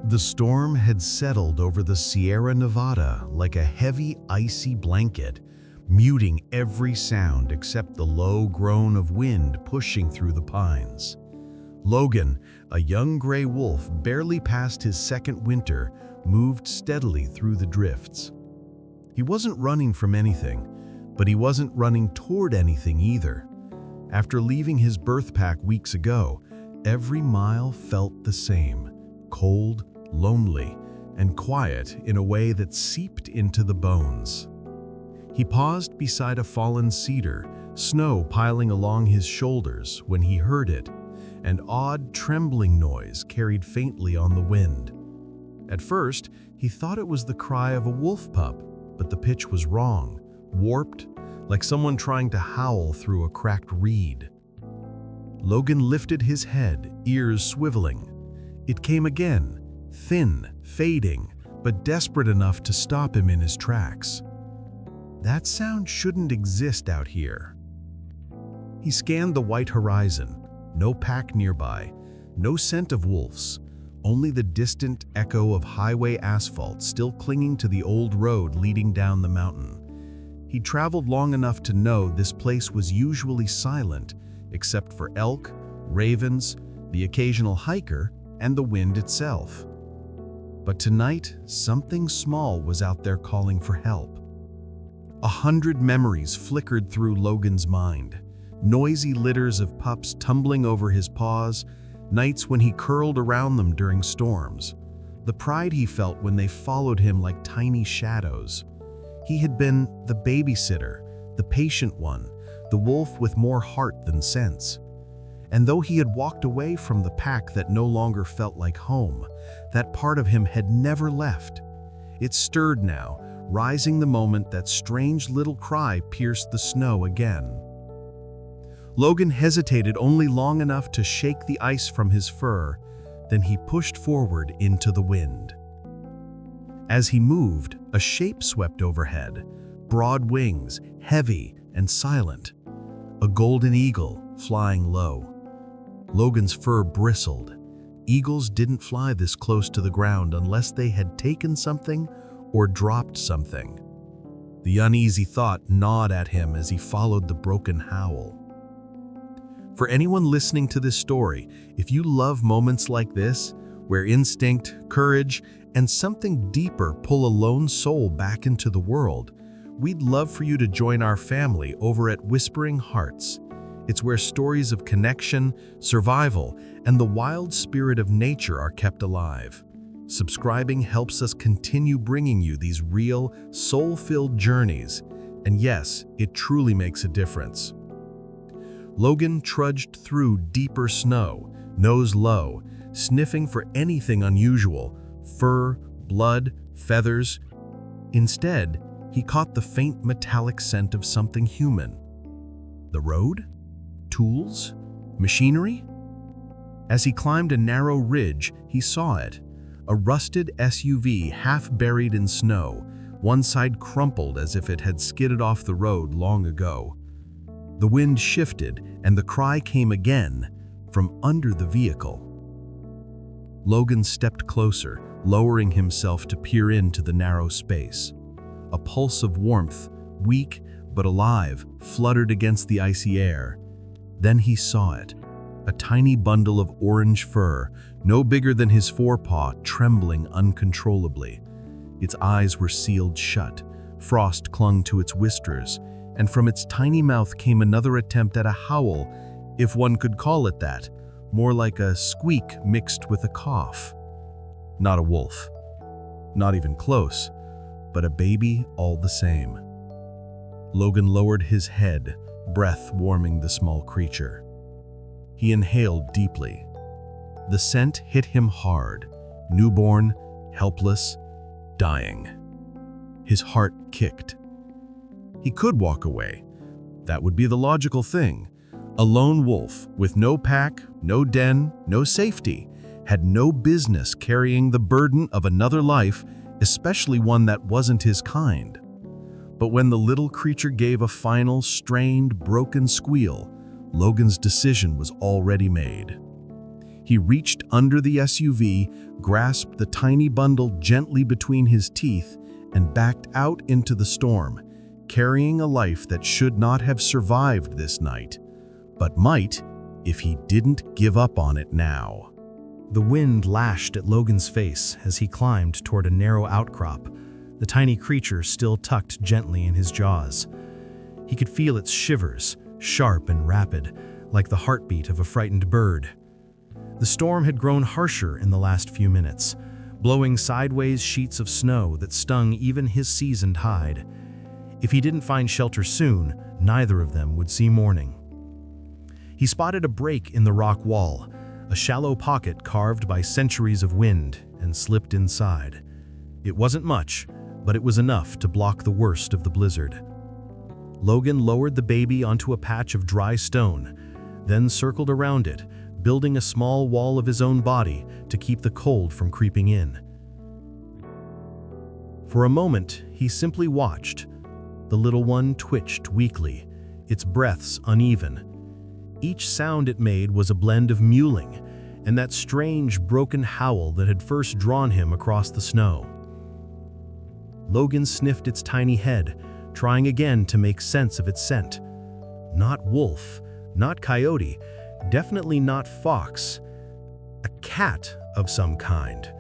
The storm had settled over the Sierra Nevada like a heavy, icy blanket, muting every sound except the low groan of wind pushing through the pines. Logan, a young gray wolf barely past his second winter, moved steadily through the drifts. He wasn't running from anything, but he wasn't running toward anything either. After leaving his birth pack weeks ago, every mile felt the same, cold, lonely, and quiet in a way that seeped into the bones. He paused beside a fallen cedar, snow piling along his shoulders when he heard it, an odd trembling noise carried faintly on the wind. At first, he thought it was the cry of a wolf pup, but the pitch was wrong, warped, like someone trying to howl through a cracked reed. Logan lifted his head, ears swiveling. It came again, thin, fading, but desperate enough to stop him in his tracks. That sound shouldn't exist out here. He scanned the white horizon, no pack nearby, no scent of wolves, only the distant echo of highway asphalt still clinging to the old road leading down the mountain. He'd traveled long enough to know this place was usually silent, except for elk, ravens, the occasional hiker, and the wind itself. But tonight, something small was out there calling for help. 100 memories flickered through Logan's mind. Noisy litters of pups tumbling over his paws, nights when he curled around them during storms, the pride he felt when they followed him like tiny shadows. He had been the babysitter, the patient one, the wolf with more heart than sense. And though he had walked away from the pack that no longer felt like home, that part of him had never left. It stirred now, rising the moment that strange little cry pierced the snow again. Logan hesitated only long enough to shake the ice from his fur, then he pushed forward into the wind. As he moved, a shape swept overhead, broad wings, heavy and silent. A golden eagle flying low. Logan's fur bristled. Eagles didn't fly this close to the ground unless they had taken something or dropped something. The uneasy thought gnawed at him as he followed the broken howl. For anyone listening to this story, if you love moments like this, where instinct, courage, and something deeper pull a lone soul back into the world, we'd love for you to join our family over at Whispering Hearts. It's where stories of connection, survival, and the wild spirit of nature are kept alive. Subscribing helps us continue bringing you these real, soul-filled journeys, and yes, it truly makes a difference. Logan trudged through deeper snow, nose low, sniffing for anything unusual, fur, blood, feathers. Instead, he caught the faint metallic scent of something human. The road? Tools? Machinery? As he climbed a narrow ridge, he saw it. A rusted SUV half buried in snow, one side crumpled as if it had skidded off the road long ago. The wind shifted, and the cry came again from under the vehicle. Logan stepped closer, lowering himself to peer into the narrow space. A pulse of warmth, weak but alive, fluttered against the icy air. Then he saw it, a tiny bundle of orange fur, no bigger than his forepaw, trembling uncontrollably. Its eyes were sealed shut, frost clung to its whiskers, and from its tiny mouth came another attempt at a howl, if one could call it that, more like a squeak mixed with a cough. Not a wolf. Not even close, but a baby all the same. Logan lowered his head, breath warming the small creature. He inhaled deeply. The scent hit him hard, newborn, helpless, dying. His heart kicked. He could walk away. That would be the logical thing. A lone wolf with no pack, no den, no safety, had no business carrying the burden of another life, especially one that wasn't his kind. But when the little creature gave a final, strained, broken squeal, Logan's decision was already made. He reached under the SUV, grasped the tiny bundle gently between his teeth, and backed out into the storm, carrying a life that should not have survived this night, but might if he didn't give up on it now. The wind lashed at Logan's face as he climbed toward a narrow outcrop, the tiny creature still tucked gently in his jaws. He could feel its shivers, sharp and rapid, like the heartbeat of a frightened bird. The storm had grown harsher in the last few minutes, blowing sideways sheets of snow that stung even his seasoned hide. If he didn't find shelter soon, neither of them would see morning. He spotted a break in the rock wall, a shallow pocket carved by centuries of wind, and slipped inside. It wasn't much, but it was enough to block the worst of the blizzard. Logan lowered the baby onto a patch of dry stone, then circled around it, building a small wall of his own body to keep the cold from creeping in. For a moment, he simply watched. The little one twitched weakly, its breaths uneven. Each sound it made was a blend of mewling and that strange, broken howl that had first drawn him across the snow. Logan sniffed its tiny head, trying again to make sense of its scent. Not wolf, not coyote, definitely not fox. A cat of some kind,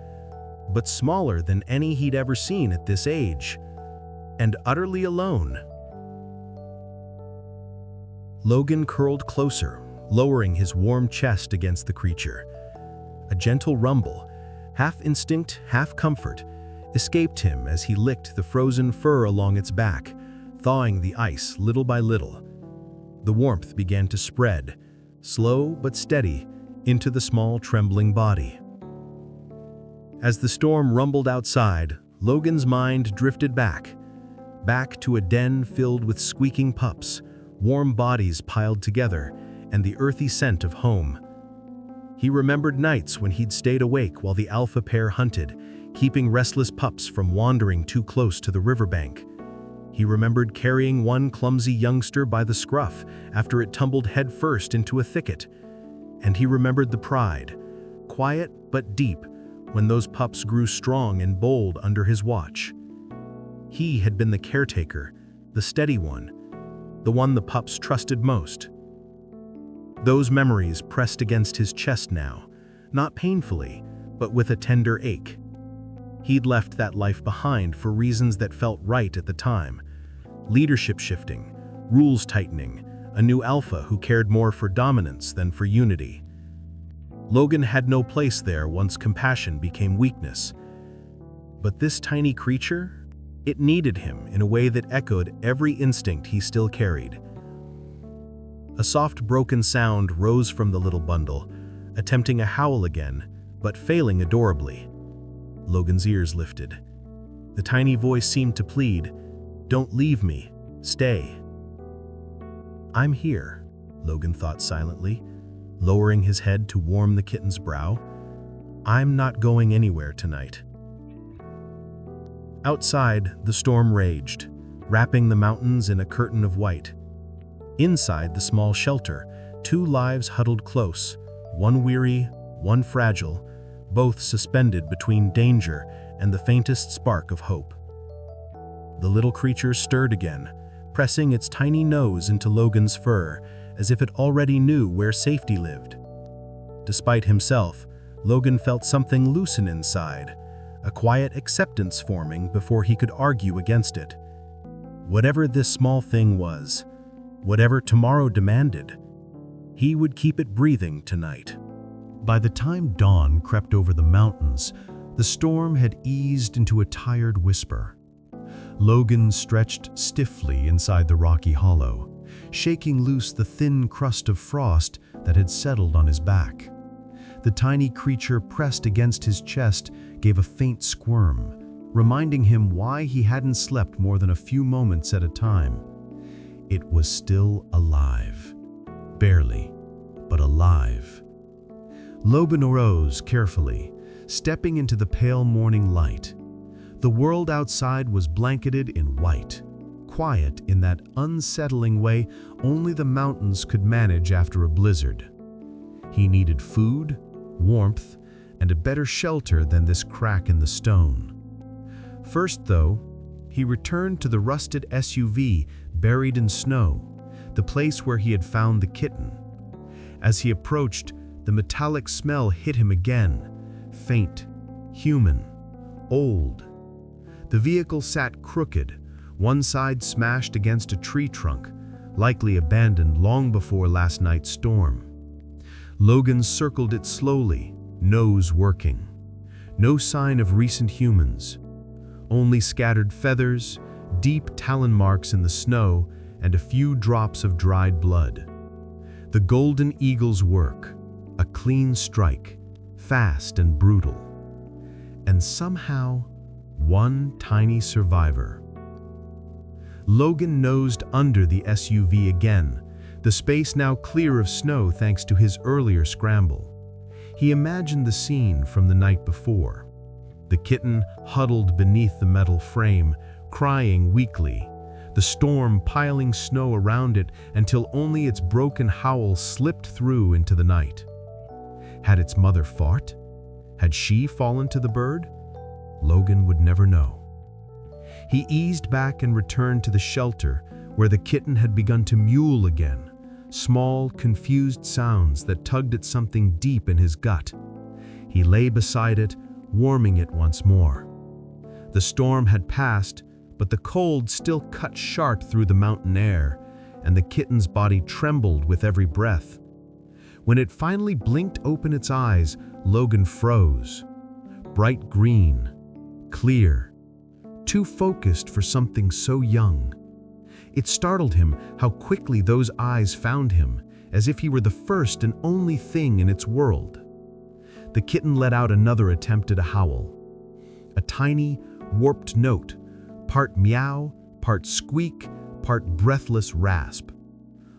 but smaller than any he'd ever seen at this age, and utterly alone. Logan curled closer, lowering his warm chest against the creature. A gentle rumble, half instinct, half comfort, escaped him as he licked the frozen fur along its back, thawing the ice little by little. The warmth began to spread, slow but steady, into the small trembling body. As the storm rumbled outside, Logan's mind drifted back to a den filled with squeaking pups, warm bodies piled together, and the earthy scent of home. He remembered nights when he'd stayed awake while the alpha pair hunted, keeping restless pups from wandering too close to the riverbank. He remembered carrying one clumsy youngster by the scruff after it tumbled headfirst into a thicket. And he remembered the pride, quiet but deep, when those pups grew strong and bold under his watch. He had been the caretaker, the steady one, the one the pups trusted most. Those memories pressed against his chest now, not painfully, but with a tender ache. He'd left that life behind for reasons that felt right at the time. Leadership shifting, rules tightening, a new alpha who cared more for dominance than for unity. Logan had no place there once compassion became weakness. But this tiny creature, it needed him in a way that echoed every instinct he still carried. A soft broken sound rose from the little bundle, attempting a howl again, but failing adorably. Logan's ears lifted. The tiny voice seemed to plead, "Don't leave me, stay." "I'm here," Logan thought silently, lowering his head to warm the kitten's brow. "I'm not going anywhere tonight." Outside, the storm raged, wrapping the mountains in a curtain of white. Inside the small shelter, two lives huddled close, one weary, one fragile, both suspended between danger and the faintest spark of hope. The little creature stirred again, pressing its tiny nose into Logan's fur, as if it already knew where safety lived. Despite himself, Logan felt something loosen inside, a quiet acceptance forming before he could argue against it. Whatever this small thing was, whatever tomorrow demanded, he would keep it breathing tonight. By the time dawn crept over the mountains, the storm had eased into a tired whisper. Logan stretched stiffly inside the rocky hollow, shaking loose the thin crust of frost that had settled on his back. The tiny creature pressed against his chest gave a faint squirm, reminding him why he hadn't slept more than a few moments at a time. It was still alive. Barely, but alive. Logan arose carefully, stepping into the pale morning light. The world outside was blanketed in white, quiet in that unsettling way only the mountains could manage after a blizzard. He needed food, warmth, and a better shelter than this crack in the stone. First, though, he returned to the rusted SUV buried in snow, the place where he had found the kitten. As he approached, the metallic smell hit him again, faint, human, old. The vehicle sat crooked, one side smashed against a tree trunk, likely abandoned long before last night's storm. Logan circled it slowly, nose working. No sign of recent humans. Only scattered feathers, deep talon marks in the snow, and a few drops of dried blood. The golden eagle's work, a clean strike, fast and brutal. And somehow, one tiny survivor. Logan nosed under the SUV again, the space now clear of snow thanks to his earlier scramble. He imagined the scene from the night before. The kitten huddled beneath the metal frame, crying weakly, the storm piling snow around it until only its broken howl slipped through into the night. Had its mother fought? Had she fallen to the bird? Logan would never know. He eased back and returned to the shelter, where the kitten had begun to mewl again, small, confused sounds that tugged at something deep in his gut. He lay beside it, warming it once more. The storm had passed, but the cold still cut sharp through the mountain air, and the kitten's body trembled with every breath. When it finally blinked open its eyes, Logan froze. Bright green, clear, too focused for something so young. It startled him how quickly those eyes found him, as if he were the first and only thing in its world. The kitten let out another attempt at a howl. A tiny, warped note, part meow, part squeak, part breathless rasp.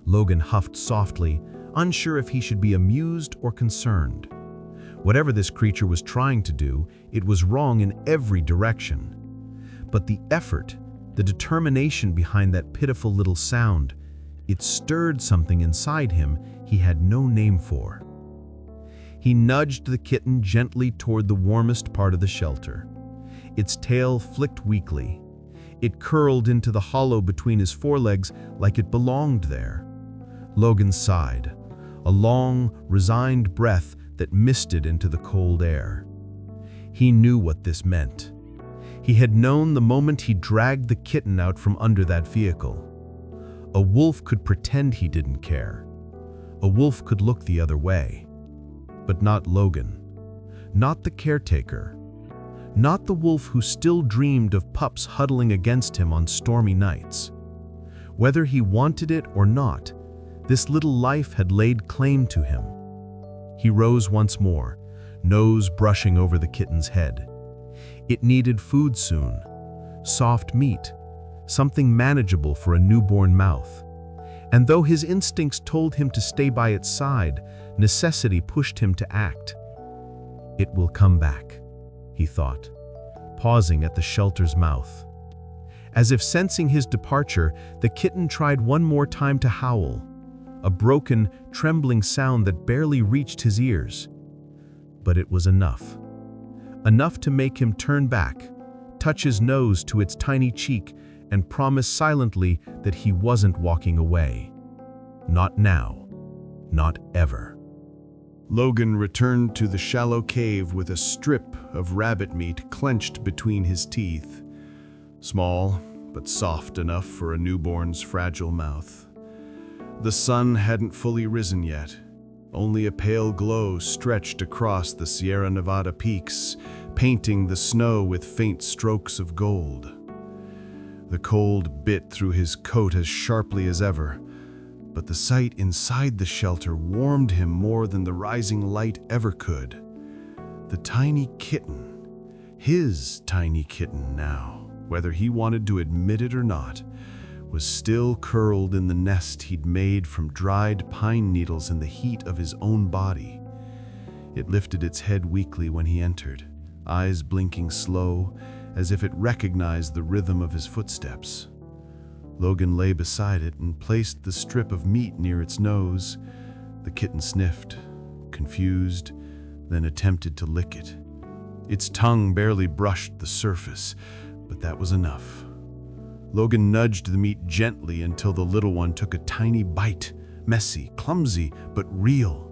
Logan huffed softly, unsure if he should be amused or concerned. Whatever this creature was trying to do, it was wrong in every direction. But the effort, the determination behind that pitiful little sound, it stirred something inside him he had no name for. He nudged the kitten gently toward the warmest part of the shelter. Its tail flicked weakly. It curled into the hollow between his forelegs like it belonged there. Logan sighed, a long, resigned breath that misted into the cold air. He knew what this meant. He had known the moment he dragged the kitten out from under that vehicle. A wolf could pretend he didn't care. A wolf could look the other way. But not Logan. Not the caretaker. Not the wolf who still dreamed of pups huddling against him on stormy nights. Whether he wanted it or not, this little life had laid claim to him. He rose once more, nose brushing over the kitten's head. It needed food soon, soft meat, something manageable for a newborn mouth. And though his instincts told him to stay by its side, necessity pushed him to act. It will come back, he thought, pausing at the shelter's mouth. As if sensing his departure, the kitten tried one more time to howl, a broken, trembling sound that barely reached his ears. But it was enough. Enough to make him turn back, touch his nose to its tiny cheek, and promise silently that he wasn't walking away. Not now. Not ever. Logan returned to the shallow cave with a strip of rabbit meat clenched between his teeth. Small, but soft enough for a newborn's fragile mouth. The sun hadn't fully risen yet. Only a pale glow stretched across the Sierra Nevada peaks, painting the snow with faint strokes of gold. The cold bit through his coat as sharply as ever, but the sight inside the shelter warmed him more than the rising light ever could. The tiny kitten, his tiny kitten now, whether he wanted to admit it or not, was still curled in the nest he'd made from dried pine needles in the heat of his own body. It lifted its head weakly when he entered, eyes blinking slow, as if it recognized the rhythm of his footsteps. Logan lay beside it and placed the strip of meat near its nose. The kitten sniffed, confused, then attempted to lick it. Its tongue barely brushed the surface, but that was enough. Logan nudged the meat gently until the little one took a tiny bite, messy, clumsy, but real.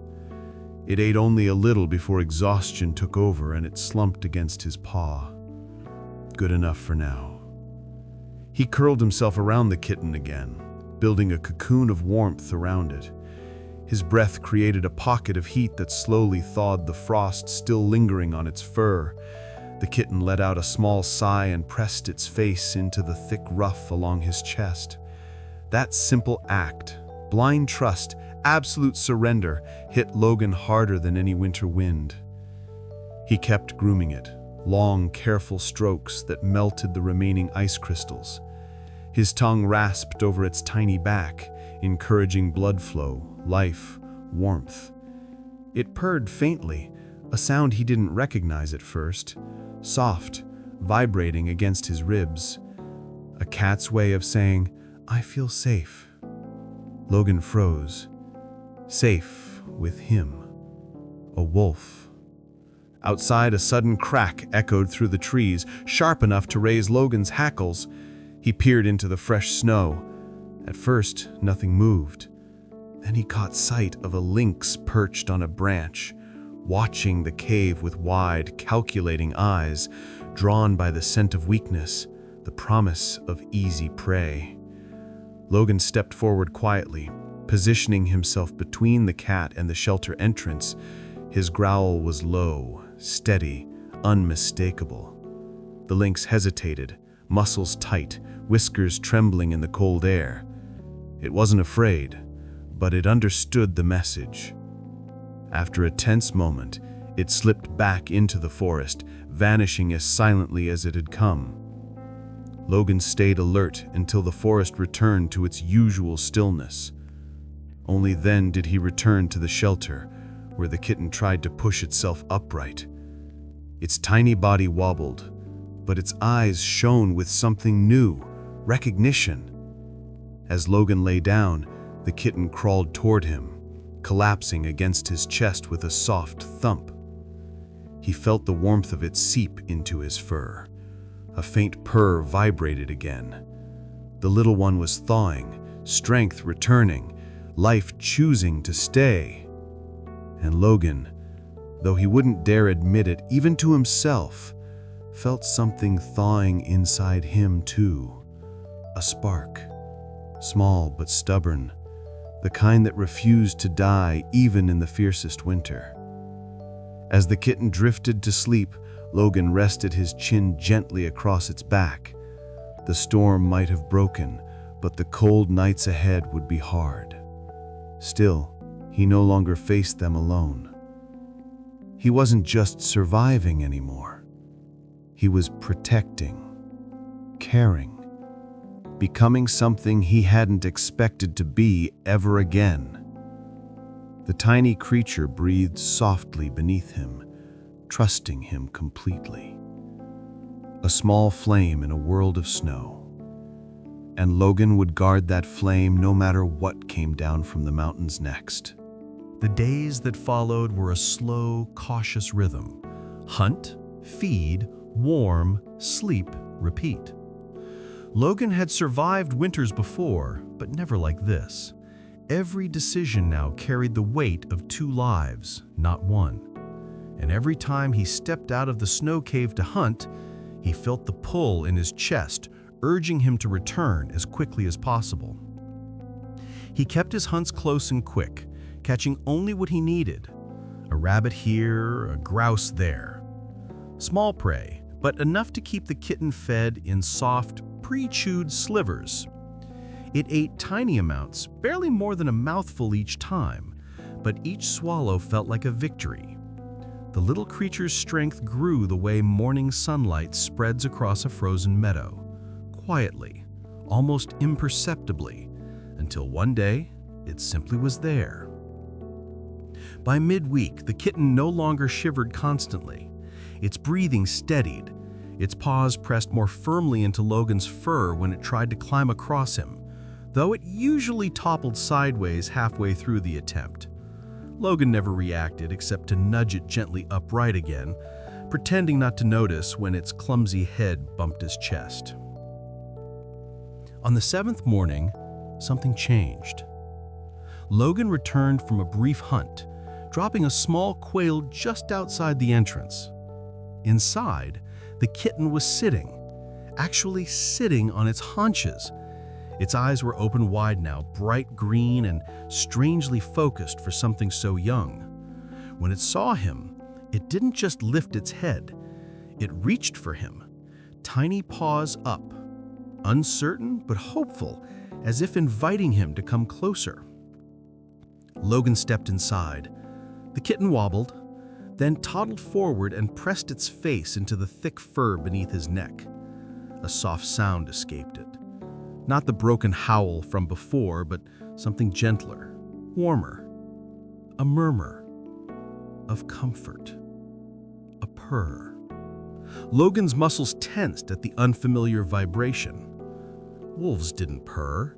It ate only a little before exhaustion took over and it slumped against his paw. Good enough for now. He curled himself around the kitten again, building a cocoon of warmth around it. His breath created a pocket of heat that slowly thawed the frost still lingering on its fur. The kitten let out a small sigh and pressed its face into the thick ruff along his chest. That simple act, blind trust, absolute surrender, hit Logan harder than any winter wind. He kept grooming it, long, careful strokes that melted the remaining ice crystals. His tongue rasped over its tiny back, encouraging blood flow, life, warmth. It purred faintly, a sound he didn't recognize at first, soft, vibrating against his ribs. A cat's way of saying, "I feel safe." Logan froze. Safe with him. A wolf. Outside, a sudden crack echoed through the trees, sharp enough to raise Logan's hackles. He peered into the fresh snow. At first, nothing moved. Then he caught sight of a lynx perched on a branch, watching the cave with wide, calculating eyes, drawn by the scent of weakness, the promise of easy prey. Logan stepped forward quietly, positioning himself between the cat and the shelter entrance. His growl was low, steady, unmistakable. The lynx hesitated, muscles tight, whiskers trembling in the cold air. It wasn't afraid, but it understood the message. After a tense moment, it slipped back into the forest, vanishing as silently as it had come. Logan stayed alert until the forest returned to its usual stillness. Only then did he return to the shelter, where the kitten tried to push itself upright. Its tiny body wobbled, but its eyes shone with something new, recognition. As Logan lay down, the kitten crawled toward him, collapsing against his chest with a soft thump. He felt the warmth of it seep into his fur. A faint purr vibrated again. The little one was thawing, strength returning, life choosing to stay. And Logan, though he wouldn't dare admit it even to himself, felt something thawing inside him too. A spark, small but stubborn, the kind that refused to die even in the fiercest winter. As the kitten drifted to sleep, Logan rested his chin gently across its back. The storm might have broken, but the cold nights ahead would be hard. Still, he no longer faced them alone. He wasn't just surviving anymore. He was protecting, caring, becoming something he hadn't expected to be ever again. The tiny creature breathed softly beneath him, trusting him completely. A small flame in a world of snow. And Logan would guard that flame no matter what came down from the mountains next. The days that followed were a slow, cautious rhythm. Hunt, feed, warm, sleep, repeat. Logan had survived winters before, but never like this. Every decision now carried the weight of 2 lives, not one. And every time he stepped out of the snow cave to hunt, he felt the pull in his chest, urging him to return as quickly as possible. He kept his hunts close and quick, catching only what he needed. A rabbit here, a grouse there. Small prey, but enough to keep the kitten fed in soft, pre-chewed slivers. It ate tiny amounts, barely more than a mouthful each time, but each swallow felt like a victory. The little creature's strength grew the way morning sunlight spreads across a frozen meadow, quietly, almost imperceptibly, until one day it simply was there. By midweek, the kitten no longer shivered constantly. Its breathing steadied. Its paws pressed more firmly into Logan's fur when it tried to climb across him, though it usually toppled sideways halfway through the attempt. Logan never reacted except to nudge it gently upright again, pretending not to notice when its clumsy head bumped his chest. On the 7th morning, something changed. Logan returned from a brief hunt, dropping a small quail just outside the entrance. Inside, the kitten was sitting, actually sitting on its haunches. Its eyes were open wide now, bright green and strangely focused for something so young. When it saw him, it didn't just lift its head. It reached for him, tiny paws up, uncertain but hopeful, as if inviting him to come closer. Logan stepped inside. The kitten wobbled, then toddled forward and pressed its face into the thick fur beneath his neck. A soft sound escaped it. Not the broken howl from before, but something gentler, warmer. A murmur of comfort. A purr. Logan's muscles tensed at the unfamiliar vibration. Wolves didn't purr.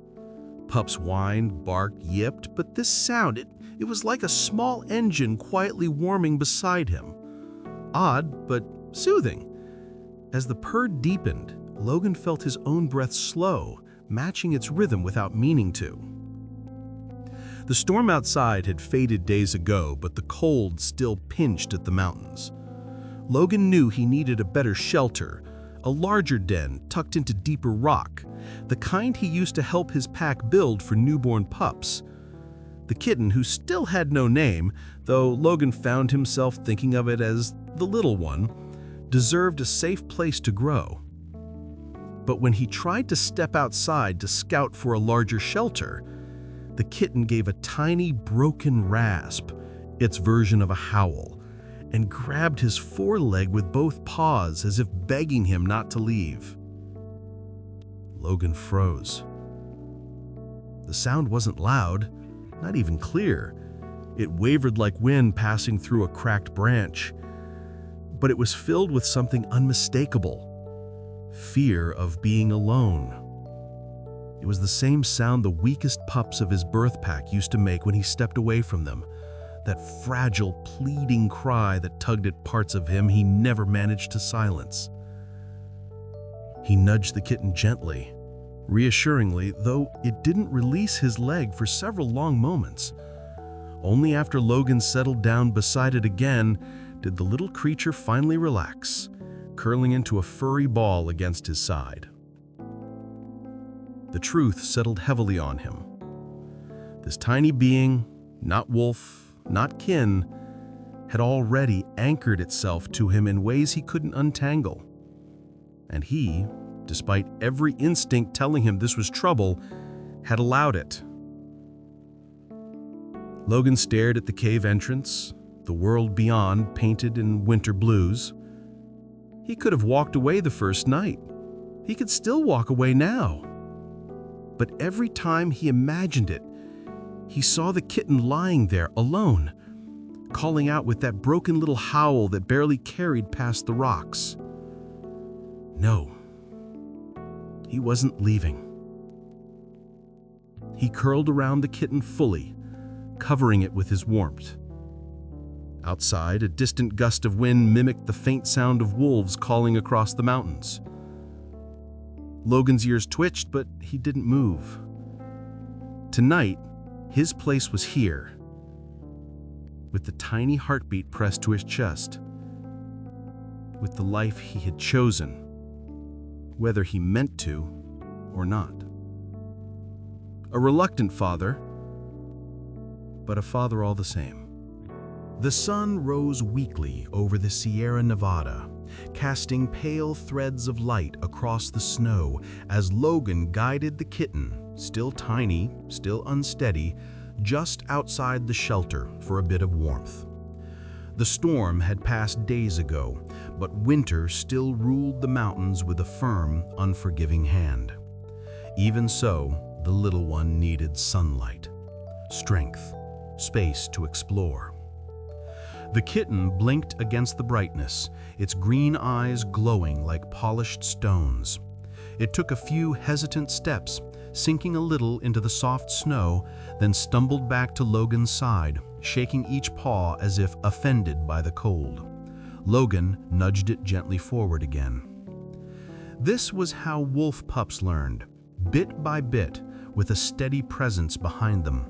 Pups whined, barked, yipped, but this sound, it was like a small engine quietly warming beside him. Odd, but soothing. As the purr deepened, Logan felt his own breath slow, matching its rhythm without meaning to. The storm outside had faded days ago, but the cold still pinched at the mountains. Logan knew he needed a better shelter, a larger den tucked into deeper rock, the kind he used to help his pack build for newborn pups. The kitten, who still had no name, though Logan found himself thinking of it as the little one, deserved a safe place to grow. But when he tried to step outside to scout for a larger shelter, the kitten gave a tiny broken rasp, its version of a howl, and grabbed his foreleg with both paws as if begging him not to leave. Logan froze. The sound wasn't loud, not even clear. It wavered like wind passing through a cracked branch, but it was filled with something unmistakable. Fear of being alone. It was the same sound the weakest pups of his birth pack used to make when he stepped away from them. That fragile, pleading cry that tugged at parts of him he never managed to silence. He nudged the kitten gently, reassuringly, though it didn't release his leg for several long moments. Only after Logan settled down beside it again did the little creature finally relax, curling into a furry ball against his side. The truth settled heavily on him. This tiny being, not wolf, not kin, had already anchored itself to him in ways he couldn't untangle. And he, despite every instinct telling him this was trouble, had allowed it. Logan stared at the cave entrance, the world beyond painted in winter blues. He could have walked away the first night. He could still walk away now. But every time he imagined it, he saw the kitten lying there alone, calling out with that broken little howl that barely carried past the rocks. No, he wasn't leaving. He curled around the kitten fully, covering it with his warmth. Outside, a distant gust of wind mimicked the faint sound of wolves calling across the mountains. Logan's ears twitched, but he didn't move. Tonight, his place was here, with the tiny heartbeat pressed to his chest, with the life he had chosen, whether he meant to or not. A reluctant father, but a father all the same. The sun rose weakly over the Sierra Nevada, casting pale threads of light across the snow as Logan guided the kitten, still tiny, still unsteady, just outside the shelter for a bit of warmth. The storm had passed days ago, but winter still ruled the mountains with a firm, unforgiving hand. Even so, the little one needed sunlight, strength, space to explore. The kitten blinked against the brightness, its green eyes glowing like polished stones. It took a few hesitant steps, sinking a little into the soft snow, then stumbled back to Logan's side, shaking each paw as if offended by the cold. Logan nudged it gently forward again. This was how wolf pups learned, bit by bit, with a steady presence behind them.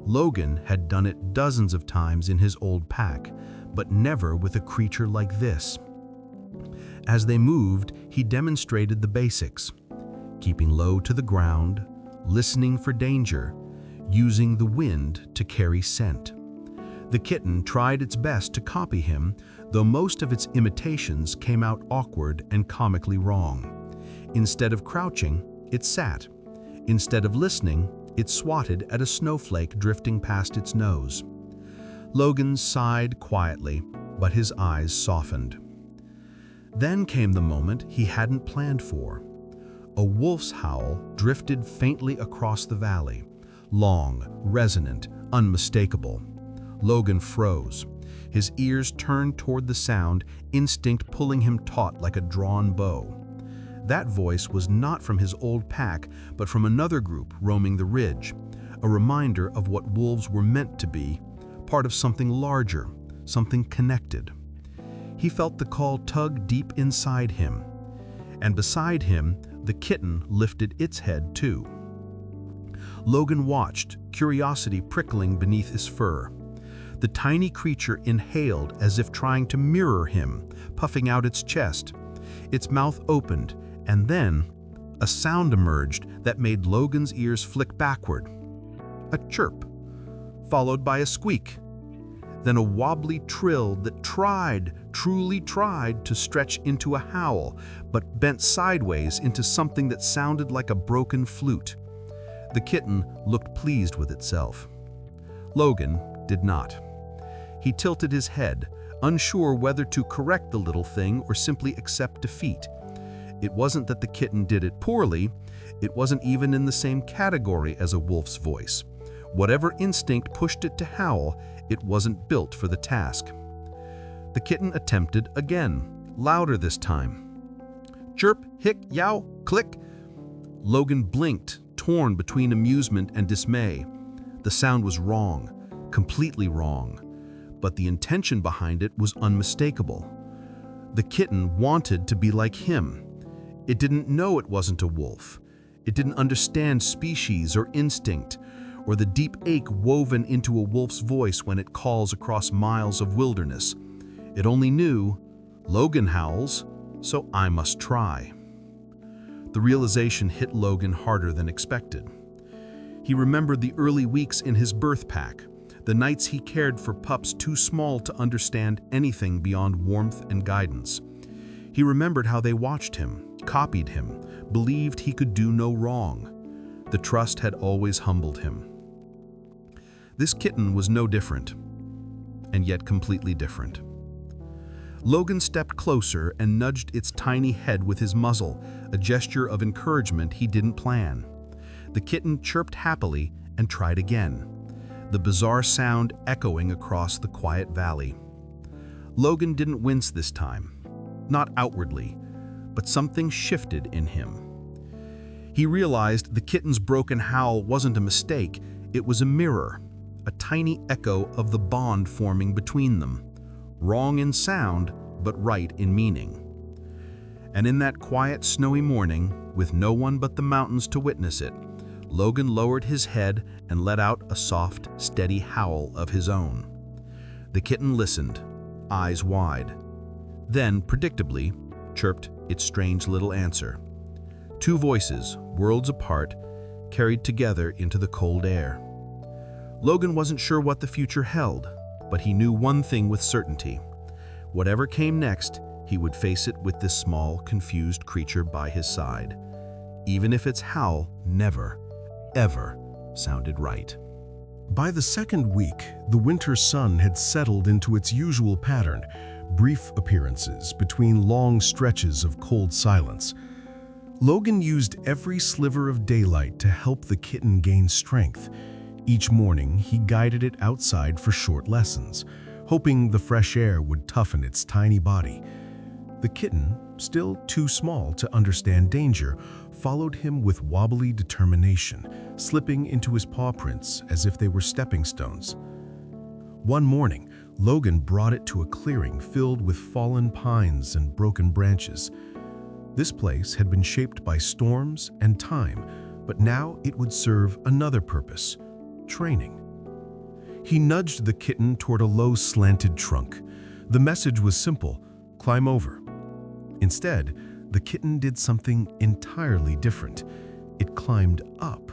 Logan had done it dozens of times in his old pack, but never with a creature like this. As they moved, he demonstrated the basics, keeping low to the ground, listening for danger, using the wind to carry scent. The kitten tried its best to copy him, though most of its imitations came out awkward and comically wrong. Instead of crouching, it sat. Instead of listening, it swatted at a snowflake drifting past its nose. Logan sighed quietly, but his eyes softened. Then came the moment he hadn't planned for. A wolf's howl drifted faintly across the valley, long, resonant, unmistakable. Logan froze. His ears turned toward the sound, instinct pulling him taut like a drawn bow. That voice was not from his old pack, but from another group roaming the ridge, a reminder of what wolves were meant to be, part of something larger, something connected. He felt the call tug deep inside him, and beside him, the kitten lifted its head too. Logan watched, curiosity prickling beneath his fur. The tiny creature inhaled as if trying to mirror him, puffing out its chest. Its mouth opened, and then a sound emerged that made Logan's ears flick backward. A chirp, followed by a squeak. Then a wobbly trill that truly tried to stretch into a howl, but bent sideways into something that sounded like a broken flute. The kitten looked pleased with itself. Logan did not. He tilted his head, unsure whether to correct the little thing or simply accept defeat. It wasn't that the kitten did it poorly, it wasn't even in the same category as a wolf's voice. Whatever instinct pushed it to howl, it wasn't built for the task. The kitten attempted again, louder this time. Chirp, hick, yow, click. Logan blinked, torn between amusement and dismay. The sound was wrong, completely wrong, but the intention behind it was unmistakable. The kitten wanted to be like him. It didn't know it wasn't a wolf. It didn't understand species or instinct, or the deep ache woven into a wolf's voice when it calls across miles of wilderness. It only knew, Logan howls, so I must try. The realization hit Logan harder than expected. He remembered the early weeks in his birth pack, the nights he cared for pups too small to understand anything beyond warmth and guidance. He remembered how they watched him, copied him, believed he could do no wrong. The trust had always humbled him. This kitten was no different, and yet completely different. Logan stepped closer and nudged its tiny head with his muzzle, a gesture of encouragement he didn't plan. The kitten chirped happily and tried again, the bizarre sound echoing across the quiet valley. Logan didn't wince this time, not outwardly, but something shifted in him. He realized the kitten's broken howl wasn't a mistake, it was a mirror, a tiny echo of the bond forming between them. Wrong in sound, but right in meaning. And in that quiet, snowy morning, with no one but the mountains to witness it, Logan lowered his head and let out a soft, steady howl of his own. The kitten listened, eyes wide. Then, predictably, chirped its strange little answer. Two voices, worlds apart, carried together into the cold air. Logan wasn't sure what the future held, but he knew one thing with certainty. Whatever came next, he would face it with this small, confused creature by his side, even if its howl never, ever sounded right. By the second week, the winter sun had settled into its usual pattern, brief appearances between long stretches of cold silence. Logan used every sliver of daylight to help the kitten gain strength. Each morning, he guided it outside for short lessons, hoping the fresh air would toughen its tiny body. The kitten, still too small to understand danger, followed him with wobbly determination, slipping into his paw prints as if they were stepping stones. One morning, Logan brought it to a clearing filled with fallen pines and broken branches. This place had been shaped by storms and time, but now it would serve another purpose: training. He nudged the kitten toward a low slanted trunk. The message was simple: climb over. Instead, the kitten did something entirely different. It climbed up.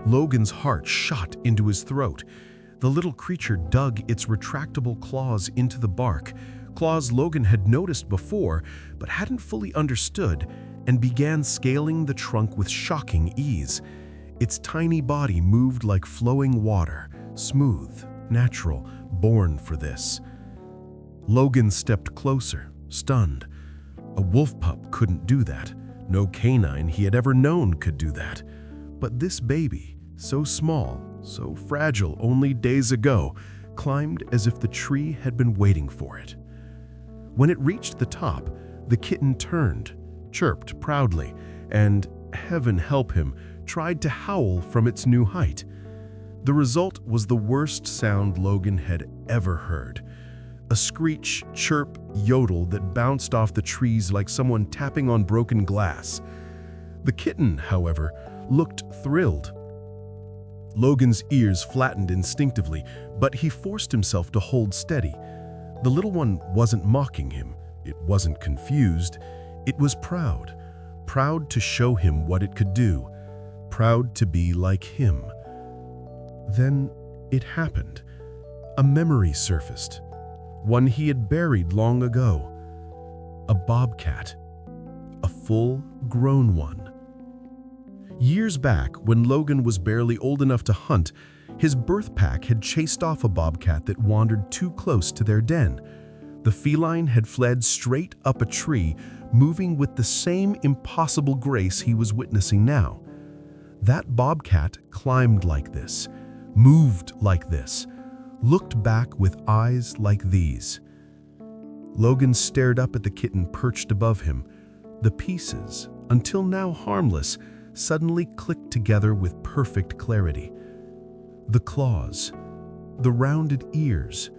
Logan's heart shot into his throat. The little creature dug its retractable claws into the bark, claws Logan had noticed before but hadn't fully understood, and began scaling the trunk with shocking ease. Its tiny body moved like flowing water, smooth, natural, born for this. Logan stepped closer, stunned. A wolf pup couldn't do that. No canine he had ever known could do that. But this baby, so small, so fragile only days ago, climbed as if the tree had been waiting for it. When it reached the top, the kitten turned, chirped proudly, and, heaven help him, tried to howl from its new height. The result was the worst sound Logan had ever heard. A screech, chirp, yodel that bounced off the trees like someone tapping on broken glass. The kitten, however, looked thrilled. Logan's ears flattened instinctively, but he forced himself to hold steady. The little one wasn't mocking him. It wasn't confused. It was proud. Proud to show him what it could do. Proud to be like him. Then it happened. A memory surfaced. One he had buried long ago. A bobcat. A full-grown one. Years back, when Logan was barely old enough to hunt, his birth pack had chased off a bobcat that wandered too close to their den. The feline had fled straight up a tree, moving with the same impossible grace he was witnessing now. That bobcat climbed like this, moved like this, looked back with eyes like these. Logan stared up at the kitten perched above him. The pieces, until now harmless, suddenly clicked together with perfect clarity. The claws, the rounded ears,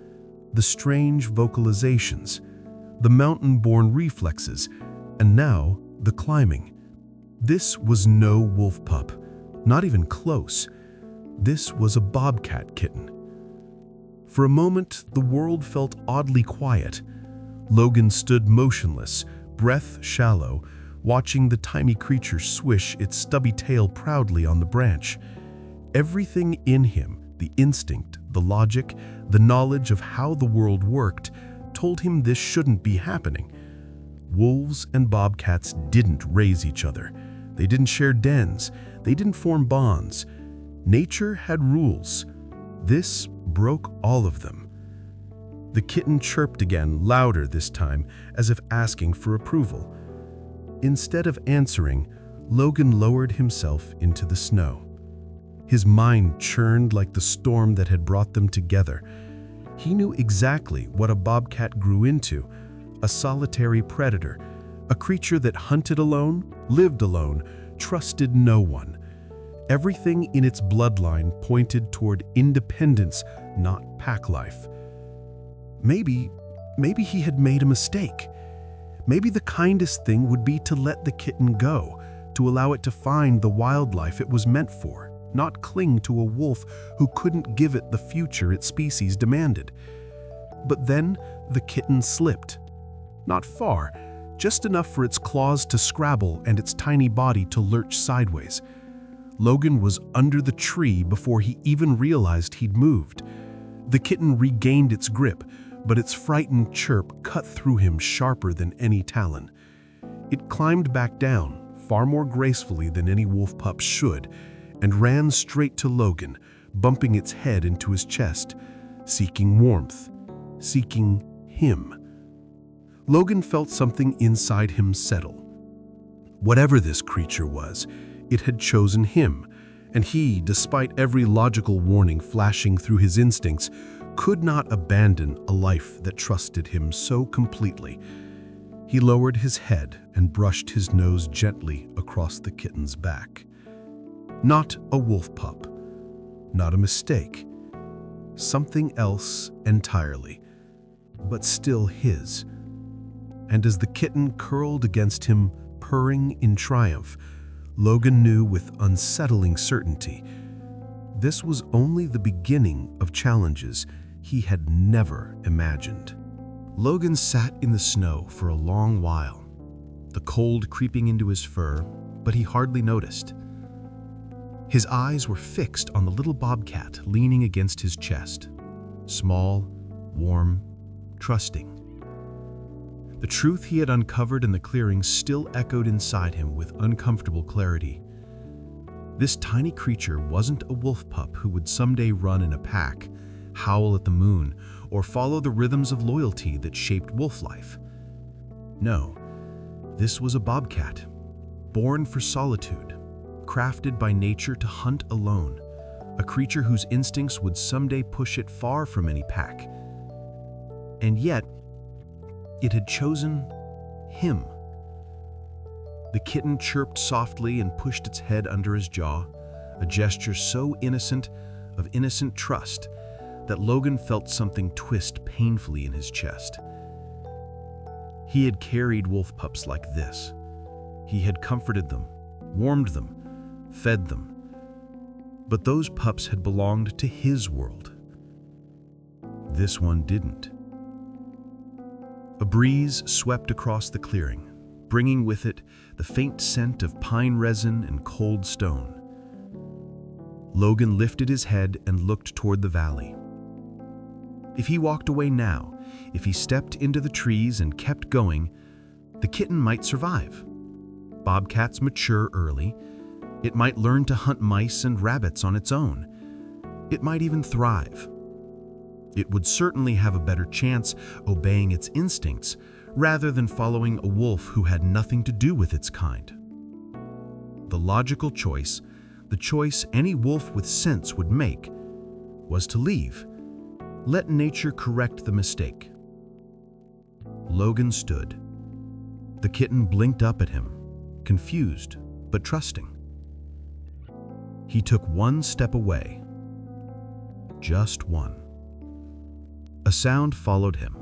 the strange vocalizations, the mountain-born reflexes, and now the climbing. This was no wolf pup, not even close. This was a bobcat kitten. For a moment, the world felt oddly quiet. Logan stood motionless, breath shallow, watching the tiny creature swish its stubby tail proudly on the branch. Everything in him, the instinct, the logic, the knowledge of how the world worked, told him this shouldn't be happening. Wolves and bobcats didn't raise each other. They didn't share dens. They didn't form bonds. Nature had rules. This broke all of them. The kitten chirped again, louder this time, as if asking for approval. Instead of answering, Logan lowered himself into the snow. His mind churned like the storm that had brought them together. He knew exactly what a bobcat grew into: a solitary predator, a creature that hunted alone, lived alone, trusted no one. Everything in its bloodline pointed toward independence, not pack life. Maybe he had made a mistake. Maybe the kindest thing would be to let the kitten go, to allow it to find the wildlife it was meant for, not cling to a wolf who couldn't give it the future its species demanded. But then the kitten slipped. Not far, just enough for its claws to scrabble and its tiny body to lurch sideways. Logan was under the tree before he even realized he'd moved. The kitten regained its grip, but its frightened chirp cut through him sharper than any talon. It climbed back down, far more gracefully than any wolf pup should, and ran straight to Logan, bumping its head into his chest, seeking warmth, seeking him. Logan felt something inside him settle. Whatever this creature was, it had chosen him, and he, despite every logical warning flashing through his instincts, could not abandon a life that trusted him so completely. He lowered his head and brushed his nose gently across the kitten's back. Not a wolf pup, not a mistake. something else entirely, but still his. And as the kitten curled against him, purring in triumph, Logan knew with unsettling certainty this was only the beginning of challenges he had never imagined. Logan sat in the snow for a long while, the cold creeping into his fur, but he hardly noticed. His eyes were fixed on the little bobcat leaning against his chest, small, warm, trusting. The truth he had uncovered in the clearing still echoed inside him with uncomfortable clarity. This tiny creature wasn't a wolf pup who would someday run in a pack, howl at the moon, or follow the rhythms of loyalty that shaped wolf life. No, this was a bobcat, born for solitude, crafted by nature to hunt alone, a creature whose instincts would someday push it far from any pack. And yet, it had chosen him. The kitten chirped softly and pushed its head under his jaw, a gesture so innocent of innocent trust that Logan felt something twist painfully in his chest. He had carried wolf pups like this. He had comforted them, warmed them, fed them. But those pups had belonged to his world. This one didn't. A breeze swept across the clearing, bringing with it the faint scent of pine resin and cold stone. Logan lifted his head and looked toward the valley. If he walked away now, if he stepped into the trees and kept going, the kitten might survive. Bobcats mature early. It might learn to hunt mice and rabbits on its own. It might even thrive. It would certainly have a better chance obeying its instincts rather than following a wolf who had nothing to do with its kind. The logical choice, the choice any wolf with sense would make, was to leave. Let nature correct the mistake. Logan stood. The kitten blinked up at him, confused but trusting. He took one step away. Just one. A sound followed him,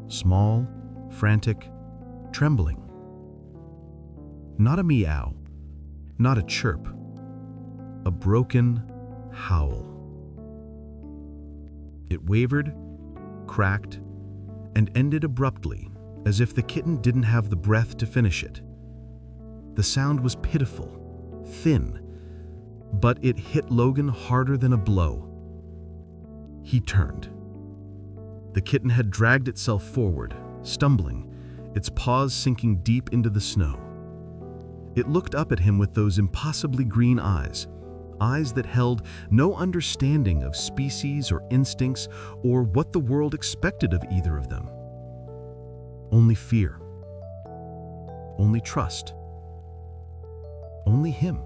small, frantic, trembling. Not a meow, not a chirp, a broken howl. It wavered, cracked, and ended abruptly, as if the kitten didn't have the breath to finish it. The sound was pitiful, thin, but it hit Logan harder than a blow. He turned. The kitten had dragged itself forward, stumbling, its paws sinking deep into the snow. It looked up at him with those impossibly green eyes, eyes that held no understanding of species or instincts or what the world expected of either of them. Only fear. Only trust. Only him.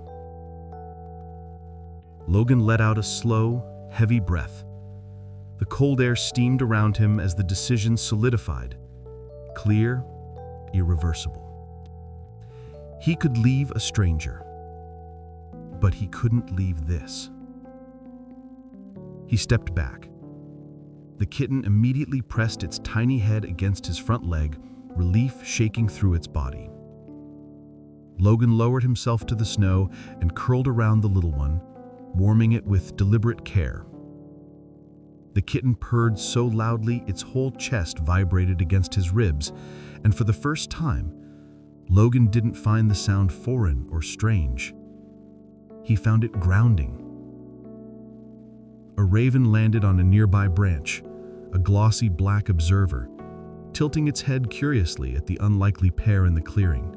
Logan let out a slow, heavy breath. The cold air steamed around him as the decision solidified. Clear, irreversible. He could leave a stranger, but he couldn't leave this. He stepped back. The kitten immediately pressed its tiny head against his front leg, relief shaking through its body. Logan lowered himself to the snow and curled around the little one, warming it with deliberate care. The kitten purred so loudly its whole chest vibrated against his ribs, and for the first time, Logan didn't find the sound foreign or strange. He found it grounding. A raven landed on a nearby branch, a glossy black observer, tilting its head curiously at the unlikely pair in the clearing.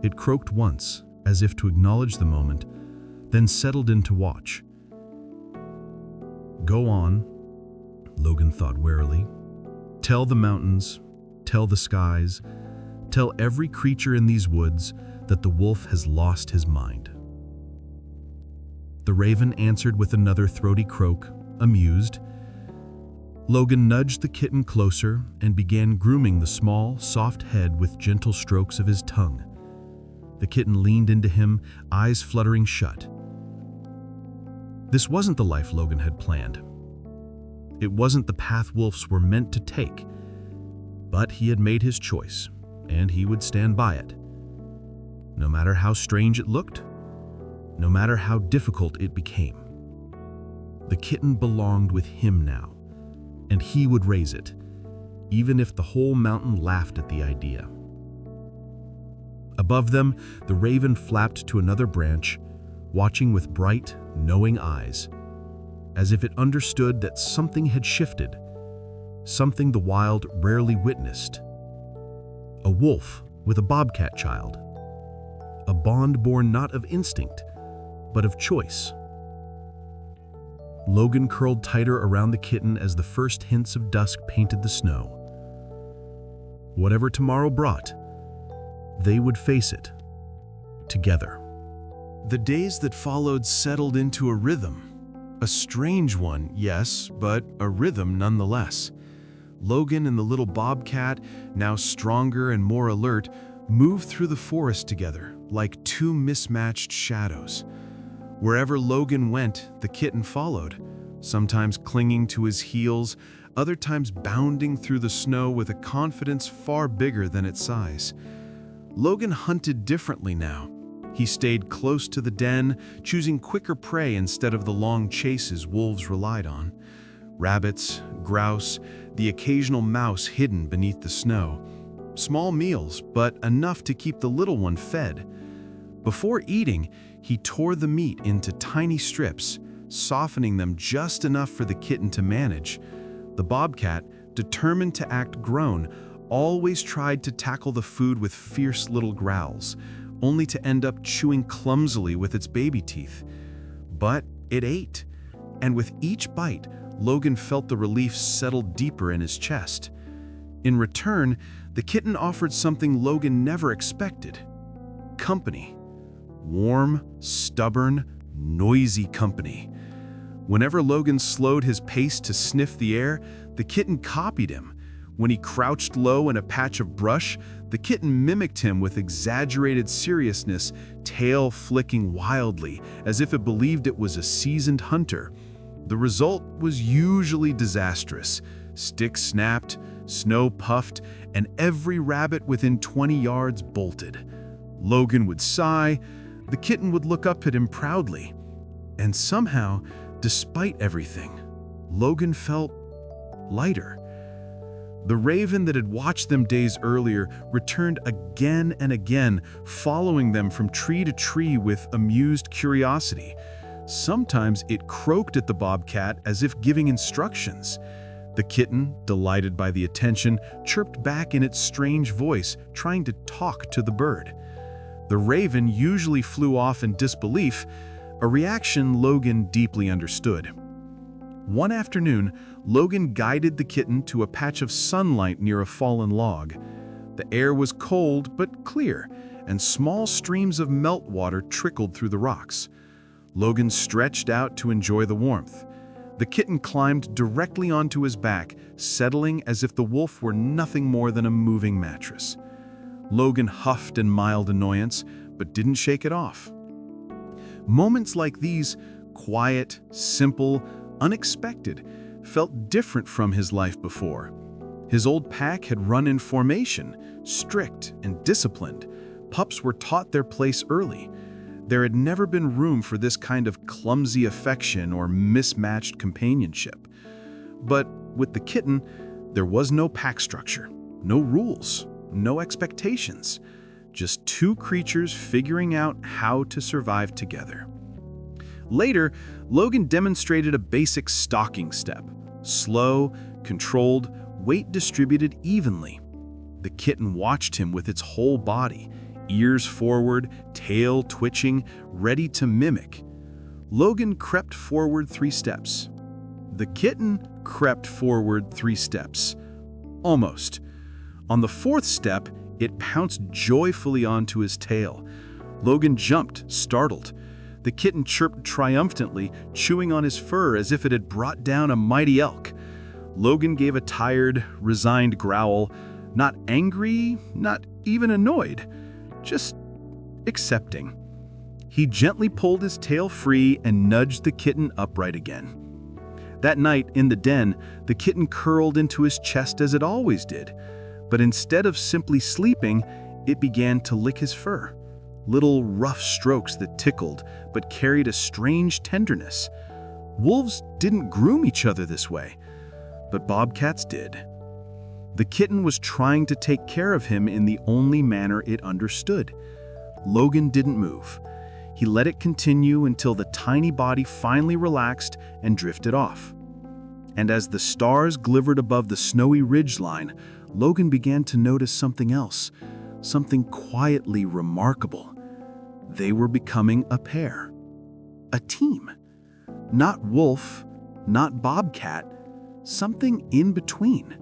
It croaked once, as if to acknowledge the moment, then settled in to watch. Go on, Logan thought warily. Tell the mountains, tell the skies, tell every creature in these woods that the wolf has lost his mind. The raven answered with another throaty croak, amused. Logan nudged the kitten closer and began grooming the small, soft head with gentle strokes of his tongue. The kitten leaned into him, eyes fluttering shut. This wasn't the life Logan had planned. It wasn't the path wolves were meant to take. But he had made his choice, and he would stand by it. No matter how strange it looked, no matter how difficult it became. The kitten belonged with him now, and he would raise it, even if the whole mountain laughed at the idea. Above them, the raven flapped to another branch, watching with bright, knowing eyes, as if it understood that something had shifted, something the wild rarely witnessed. A wolf with a bobcat child. A bond born not of instinct, but of choice. Logan curled tighter around the kitten as the first hints of dusk painted the snow. Whatever tomorrow brought, they would face it, together. The days that followed settled into a rhythm. A strange one, yes, but a rhythm nonetheless. Logan and the little bobcat, now stronger and more alert, moved through the forest together, like two mismatched shadows. Wherever Logan went, the kitten followed, sometimes clinging to his heels, other times bounding through the snow with a confidence far bigger than its size. Logan hunted differently now. He stayed close to the den, choosing quicker prey instead of the long chases wolves relied on. Rabbits, grouse, the occasional mouse hidden beneath the snow. Small meals, but enough to keep the little one fed. Before eating, he tore the meat into tiny strips, softening them just enough for the kitten to manage. The bobcat, determined to act grown, always tried to tackle the food with fierce little growls, only to end up chewing clumsily with its baby teeth. But it ate, and with each bite, Logan felt the relief settle deeper in his chest. In return, the kitten offered something Logan never expected: company. Warm, stubborn, noisy company. Whenever Logan slowed his pace to sniff the air, the kitten copied him. When he crouched low in a patch of brush, the kitten mimicked him with exaggerated seriousness, tail flicking wildly, as if it believed it was a seasoned hunter. The result was usually disastrous. Sticks snapped, snow puffed, and every rabbit within 20 yards bolted. Logan would sigh. The kitten would look up at him proudly. And somehow, despite everything, Logan felt lighter. The raven that had watched them days earlier returned again and again, following them from tree to tree with amused curiosity. Sometimes it croaked at the bobcat as if giving instructions. The kitten, delighted by the attention, chirped back in its strange voice, trying to talk to the bird. The raven usually flew off in disbelief, a reaction Logan deeply understood. One afternoon, Logan guided the kitten to a patch of sunlight near a fallen log. The air was cold but clear, and small streams of meltwater trickled through the rocks. Logan stretched out to enjoy the warmth. The kitten climbed directly onto his back, settling as if the wolf were nothing more than a moving mattress. Logan huffed in mild annoyance, but didn't shake it off. Moments like these, quiet, simple, unexpected, felt different from his life before. His old pack had run in formation, strict and disciplined. Pups were taught their place early. There had never been room for this kind of clumsy affection or mismatched companionship. But with the kitten, there was no pack structure, no rules, no expectations. Just two creatures figuring out how to survive together. Later, Logan demonstrated a basic stalking step. Slow, controlled, weight distributed evenly. The kitten watched him with its whole body, ears forward, tail twitching, ready to mimic. Logan crept forward 3 steps. The kitten crept forward 3 steps. Almost. On the 4th step, it pounced joyfully onto his tail. Logan jumped, startled. The kitten chirped triumphantly, chewing on his fur as if it had brought down a mighty elk. Logan gave a tired, resigned growl, not angry, not even annoyed, just accepting. He gently pulled his tail free and nudged the kitten upright again. That night, in the den, the kitten curled into his chest as it always did. But instead of simply sleeping, it began to lick his fur. Little rough strokes that tickled, but carried a strange tenderness. Wolves didn't groom each other this way, but bobcats did. The kitten was trying to take care of him in the only manner it understood. Logan didn't move. He let it continue until the tiny body finally relaxed and drifted off. And as the stars glimmered above the snowy ridgeline, Logan began to notice something else, something quietly remarkable. They were becoming a pair, a team. Not wolf, not bobcat, something in between.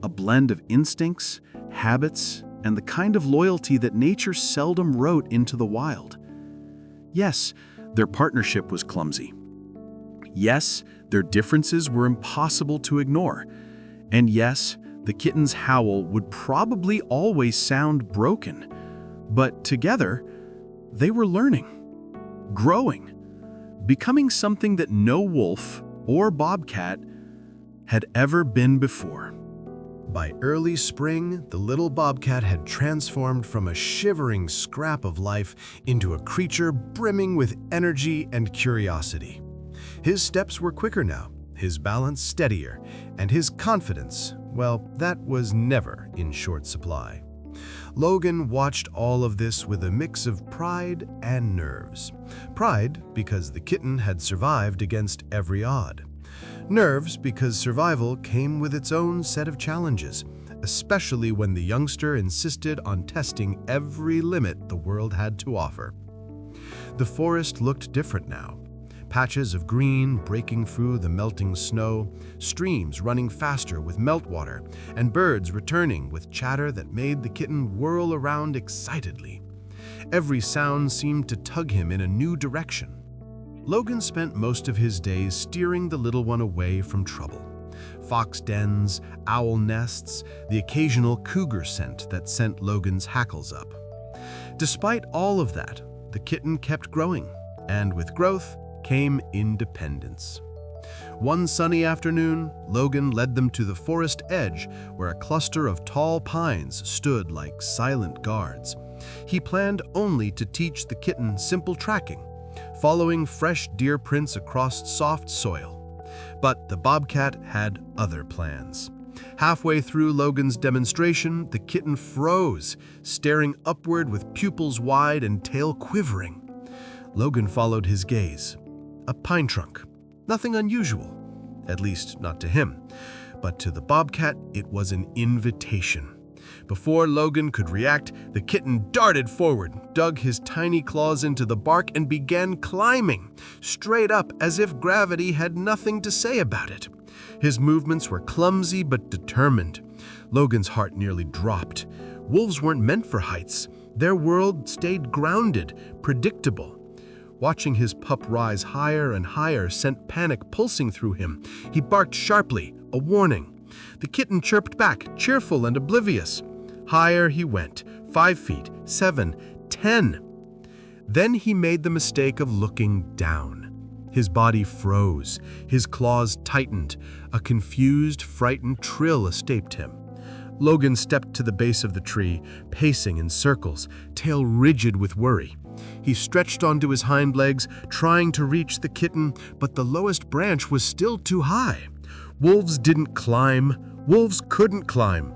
A blend of instincts, habits, and the kind of loyalty that nature seldom wrote into the wild. Yes, their partnership was clumsy. Yes, their differences were impossible to ignore. And yes, the kitten's howl would probably always sound broken. But together, they were learning, growing, becoming something that no wolf or bobcat had ever been before. By early spring, the little bobcat had transformed from a shivering scrap of life into a creature brimming with energy and curiosity. His steps were quicker now, his balance steadier, and his confidence, well, that was never in short supply. Logan watched all of this with a mix of pride and nerves. Pride because the kitten had survived against every odd. Nerves because survival came with its own set of challenges, especially when the youngster insisted on testing every limit the world had to offer. The forest looked different now. Patches of green breaking through the melting snow, streams running faster with meltwater, and birds returning with chatter that made the kitten whirl around excitedly. Every sound seemed to tug him in a new direction. Logan spent most of his days steering the little one away from trouble. Fox dens, owl nests, the occasional cougar scent that sent Logan's hackles up. Despite all of that, the kitten kept growing, and with growth came independence. One sunny afternoon, Logan led them to the forest edge where a cluster of tall pines stood like silent guards. He planned only to teach the kitten simple tracking, following fresh deer prints across soft soil. But the bobcat had other plans. Halfway through Logan's demonstration, the kitten froze, staring upward with pupils wide and tail quivering. Logan followed his gaze. A pine trunk. Nothing unusual, at least not to him. But to the bobcat, it was an invitation. Before Logan could react, the kitten darted forward, dug his tiny claws into the bark, and began climbing, straight up as if gravity had nothing to say about it. His movements were clumsy but determined. Logan's heart nearly dropped. Wolves weren't meant for heights. Their world stayed grounded, predictable. Watching his pup rise higher and higher sent panic pulsing through him. He barked sharply, a warning. The kitten chirped back, cheerful and oblivious. Higher he went, 5 feet, 7, 10. Then he made the mistake of looking down. His body froze, his claws tightened. A confused, frightened trill escaped him. Logan stepped to the base of the tree, pacing in circles, tail rigid with worry. He stretched onto his hind legs, trying to reach the kitten, but the lowest branch was still too high. Wolves didn't climb. Wolves couldn't climb.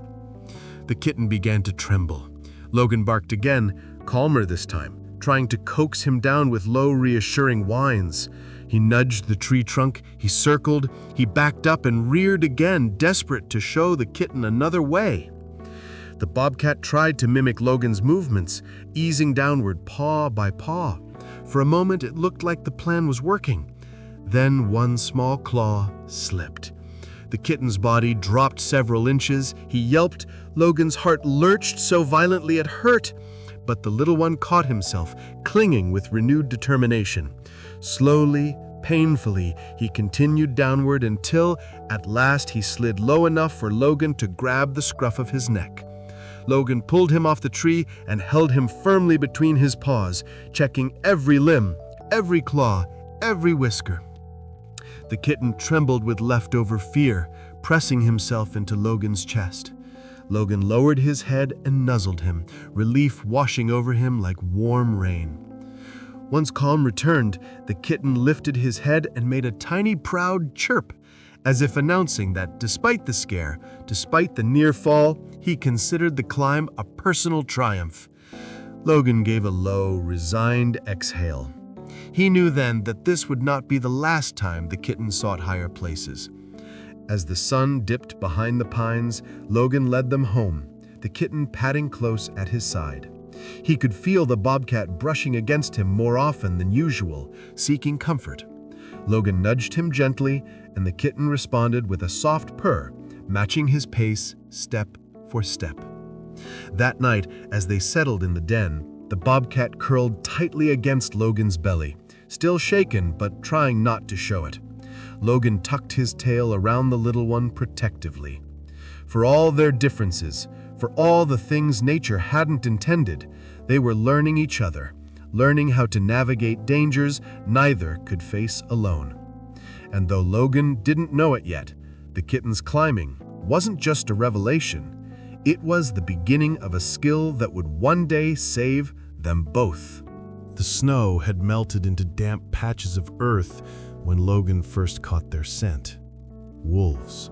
The kitten began to tremble. Logan barked again, calmer this time, trying to coax him down with low, reassuring whines. He nudged the tree trunk, he circled, he backed up and reared again, desperate to show the kitten another way. The bobcat tried to mimic Logan's movements, easing downward paw by paw. For a moment, it looked like the plan was working. Then one small claw slipped. The kitten's body dropped several inches. He yelped. Logan's heart lurched so violently it hurt. But the little one caught himself, clinging with renewed determination. Slowly, painfully, he continued downward until, at last, he slid low enough for Logan to grab the scruff of his neck. Logan pulled him off the tree and held him firmly between his paws, checking every limb, every claw, every whisker. The kitten trembled with leftover fear, pressing himself into Logan's chest. Logan lowered his head and nuzzled him, relief washing over him like warm rain. Once calm returned, the kitten lifted his head and made a tiny proud chirp, as if announcing that despite the scare, despite the near fall, he considered the climb a personal triumph. Logan gave a low, resigned exhale. He knew then that this would not be the last time the kitten sought higher places. As the sun dipped behind the pines, Logan led them home, the kitten padding close at his side. He could feel the bobcat brushing against him more often than usual, seeking comfort. Logan nudged him gently, and the kitten responded with a soft purr, matching his pace step for step. That night, as they settled in the den, the bobcat curled tightly against Logan's belly, still shaken but trying not to show it. Logan tucked his tail around the little one protectively. For all their differences, for all the things nature hadn't intended, they were learning each other, learning how to navigate dangers neither could face alone. And though Logan didn't know it yet, the kitten's climbing wasn't just a revelation. It was the beginning of a skill that would one day save them both. The snow had melted into damp patches of earth when Logan first caught their scent. Wolves.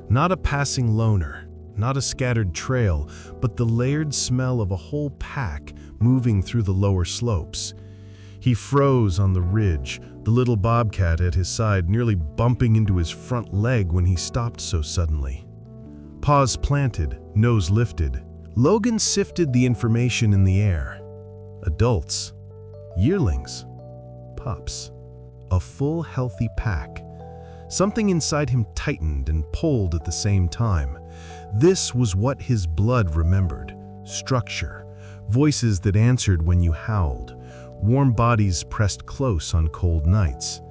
Not a passing loner, not a scattered trail, but the layered smell of a whole pack moving through the lower slopes. He froze on the ridge, the little bobcat at his side nearly bumping into his front leg when he stopped so suddenly. Paws planted, nose lifted, Logan sifted the information in the air. Adults, yearlings, pups, a full healthy pack. Something inside him tightened and pulled at the same time. This was what his blood remembered: structure, voices that answered when you howled, warm bodies pressed close on cold nights.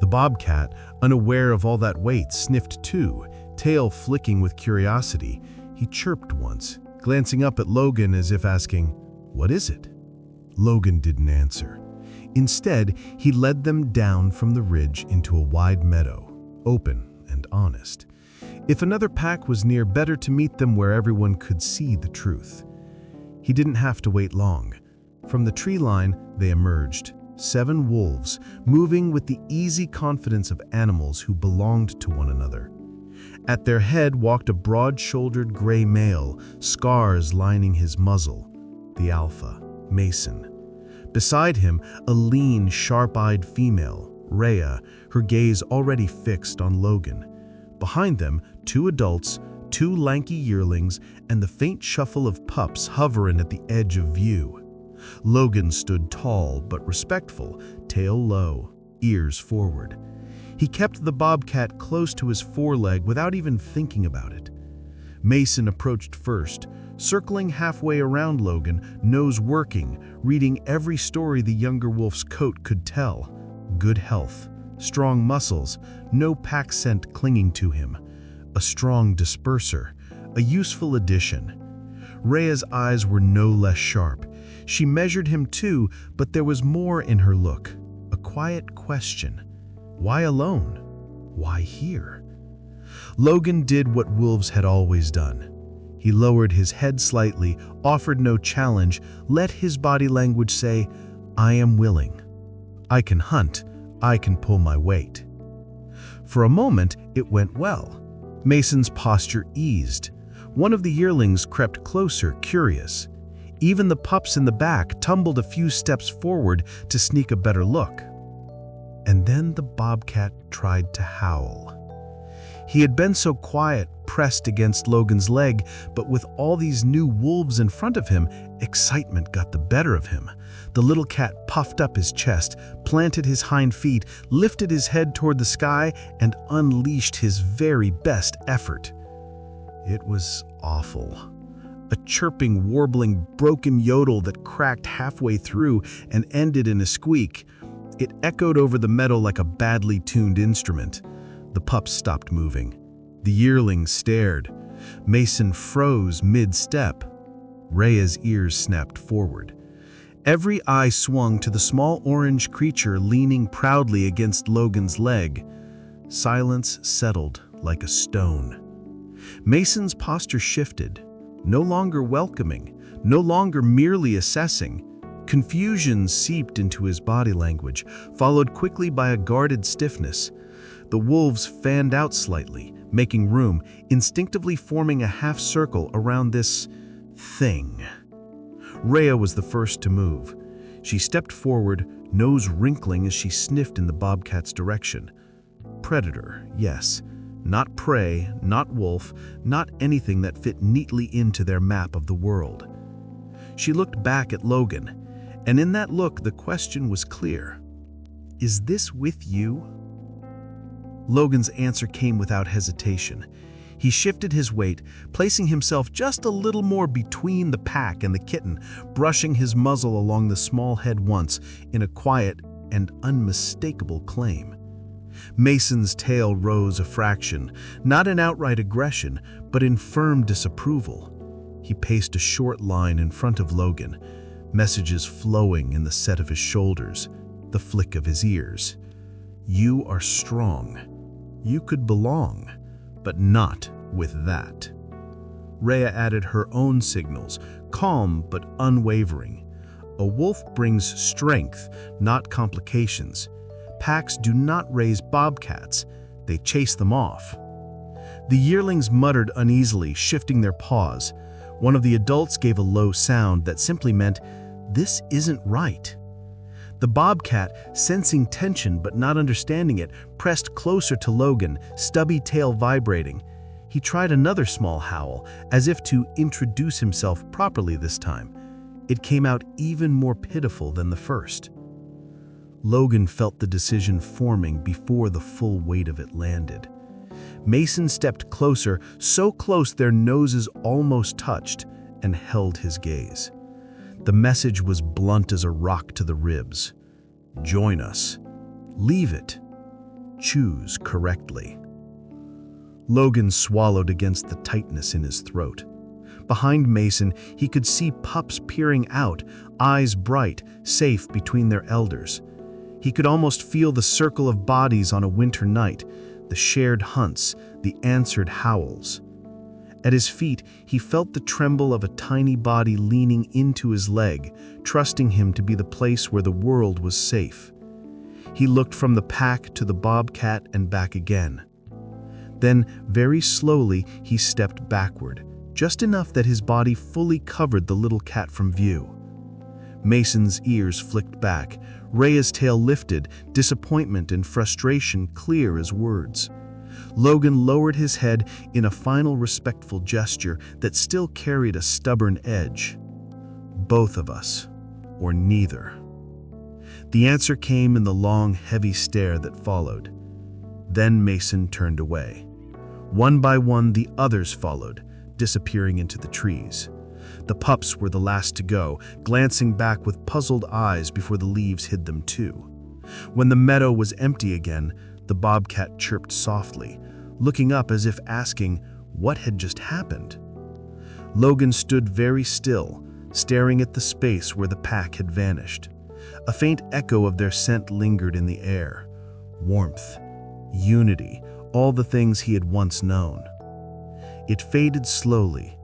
The bobcat, unaware of all that weight, sniffed too, tail flicking with curiosity. He chirped once, glancing up at Logan as if asking, "What is it?" Logan didn't answer. Instead, he led them down from the ridge into a wide meadow, open and honest. If another pack was near, better to meet them where everyone could see the truth. He didn't have to wait long. From the tree line, they emerged, 7 wolves, moving with the easy confidence of animals who belonged to one another. At their head walked a broad-shouldered gray male, scars lining his muzzle, the alpha, Mason. Beside him, a lean, sharp-eyed female, Rhea, her gaze already fixed on Logan. Behind them, 2 adults, 2 lanky yearlings, and the faint shuffle of pups hovering at the edge of view. Logan stood tall but respectful, tail low, ears forward. He kept the bobcat close to his foreleg without even thinking about it. Mason approached first, circling halfway around Logan, nose working, reading every story the younger wolf's coat could tell. Good health, strong muscles, no pack scent clinging to him. A strong disperser, a useful addition. Rhea's eyes were no less sharp. She measured him too, but there was more in her look. A quiet question. Why alone? Why here? Logan did what wolves had always done. He lowered his head slightly, offered no challenge, let his body language say, "I am willing. I can hunt. I can pull my weight." For a moment, it went well. Mason's posture eased. One of the yearlings crept closer, curious. Even the pups in the back tumbled a few steps forward to sneak a better look. And then the bobcat tried to howl. He had been so quiet, pressed against Logan's leg, but with all these new wolves in front of him, excitement got the better of him. The little cat puffed up his chest, planted his hind feet, lifted his head toward the sky, and unleashed his very best effort. It was awful. A chirping, warbling, broken yodel that cracked halfway through and ended in a squeak. It echoed over the meadow like a badly tuned instrument. The pups stopped moving. The yearlings stared. Mason froze mid-step. Rhea's ears snapped forward. Every eye swung to the small orange creature leaning proudly against Logan's leg. Silence settled like a stone. Mason's posture shifted, no longer welcoming, no longer merely assessing. Confusion seeped into his body language, followed quickly by a guarded stiffness. The wolves fanned out slightly, making room, instinctively forming a half circle around this thing. Rhea was the first to move. She stepped forward, nose wrinkling as she sniffed in the bobcat's direction. Predator, yes. Not prey, not wolf, not anything that fit neatly into their map of the world. She looked back at Logan, and in that look the question was clear. Is this with you? Logan's answer came without hesitation. He shifted his weight, placing himself just a little more between the pack and the kitten, brushing his muzzle along the small head once in a quiet and unmistakable claim. Mason's tail rose a fraction, not in outright aggression, but in firm disapproval. He paced a short line in front of Logan, messages flowing in the set of his shoulders, the flick of his ears. You are strong. You could belong, but not with that. Rhea added her own signals, calm but unwavering. A wolf brings strength, not complications. Packs do not raise bobcats, they chase them off. The yearlings muttered uneasily, shifting their paws. One of the adults gave a low sound that simply meant, "This isn't right." The bobcat, sensing tension but not understanding it, pressed closer to Logan, stubby tail vibrating. He tried another small howl, as if to introduce himself properly this time. It came out even more pitiful than the first. Logan felt the decision forming before the full weight of it landed. Mason stepped closer, so close their noses almost touched, and held his gaze. The message was blunt as a rock to the ribs. Join us. Leave it. Choose correctly. Logan swallowed against the tightness in his throat. Behind Mason, he could see pups peering out, eyes bright, safe between their elders. He could almost feel the circle of bodies on a winter night, the shared hunts, the answered howls. At his feet, he felt the tremble of a tiny body leaning into his leg, trusting him to be the place where the world was safe. He looked from the pack to the bobcat and back again. Then, very slowly, he stepped backward, just enough that his body fully covered the little cat from view. Mason's ears flicked back, Rhea's tail lifted, disappointment and frustration clear as words. Logan lowered his head in a final respectful gesture that still carried a stubborn edge. Both of us, or neither. The answer came in the long, heavy stare that followed. Then Mason turned away. One by one, the others followed, disappearing into the trees. The pups were the last to go, glancing back with puzzled eyes before the leaves hid them too. When the meadow was empty again, the bobcat chirped softly, looking up as if asking what had just happened. Logan stood very still, staring at the space where the pack had vanished. A faint echo of their scent lingered in the air. Warmth, unity, all the things he had once known. It faded slowly,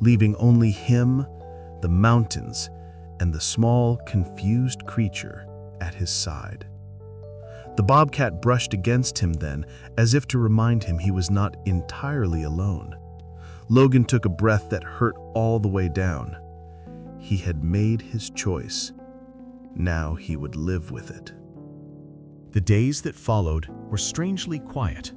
leaving only him, the mountains, and the small, confused creature at his side. The bobcat brushed against him then, as if to remind him he was not entirely alone. Logan took a breath that hurt all the way down. He had made his choice. Now he would live with it. The days that followed were strangely quiet.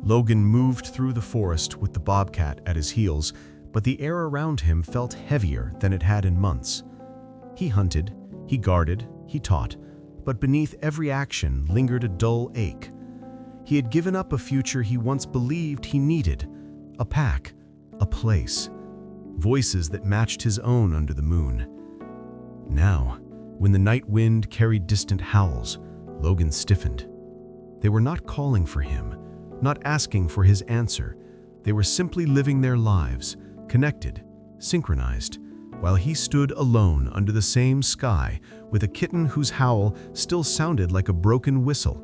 Logan moved through the forest with the bobcat at his heels, but the air around him felt heavier than it had in months. He hunted, he guarded, he taught, but beneath every action lingered a dull ache. He had given up a future he once believed he needed, a pack, a place, voices that matched his own under the moon. Now, when the night wind carried distant howls, Logan stiffened. They were not calling for him, not asking for his answer. They were simply living their lives, connected, synchronized, while he stood alone under the same sky with a kitten whose howl still sounded like a broken whistle.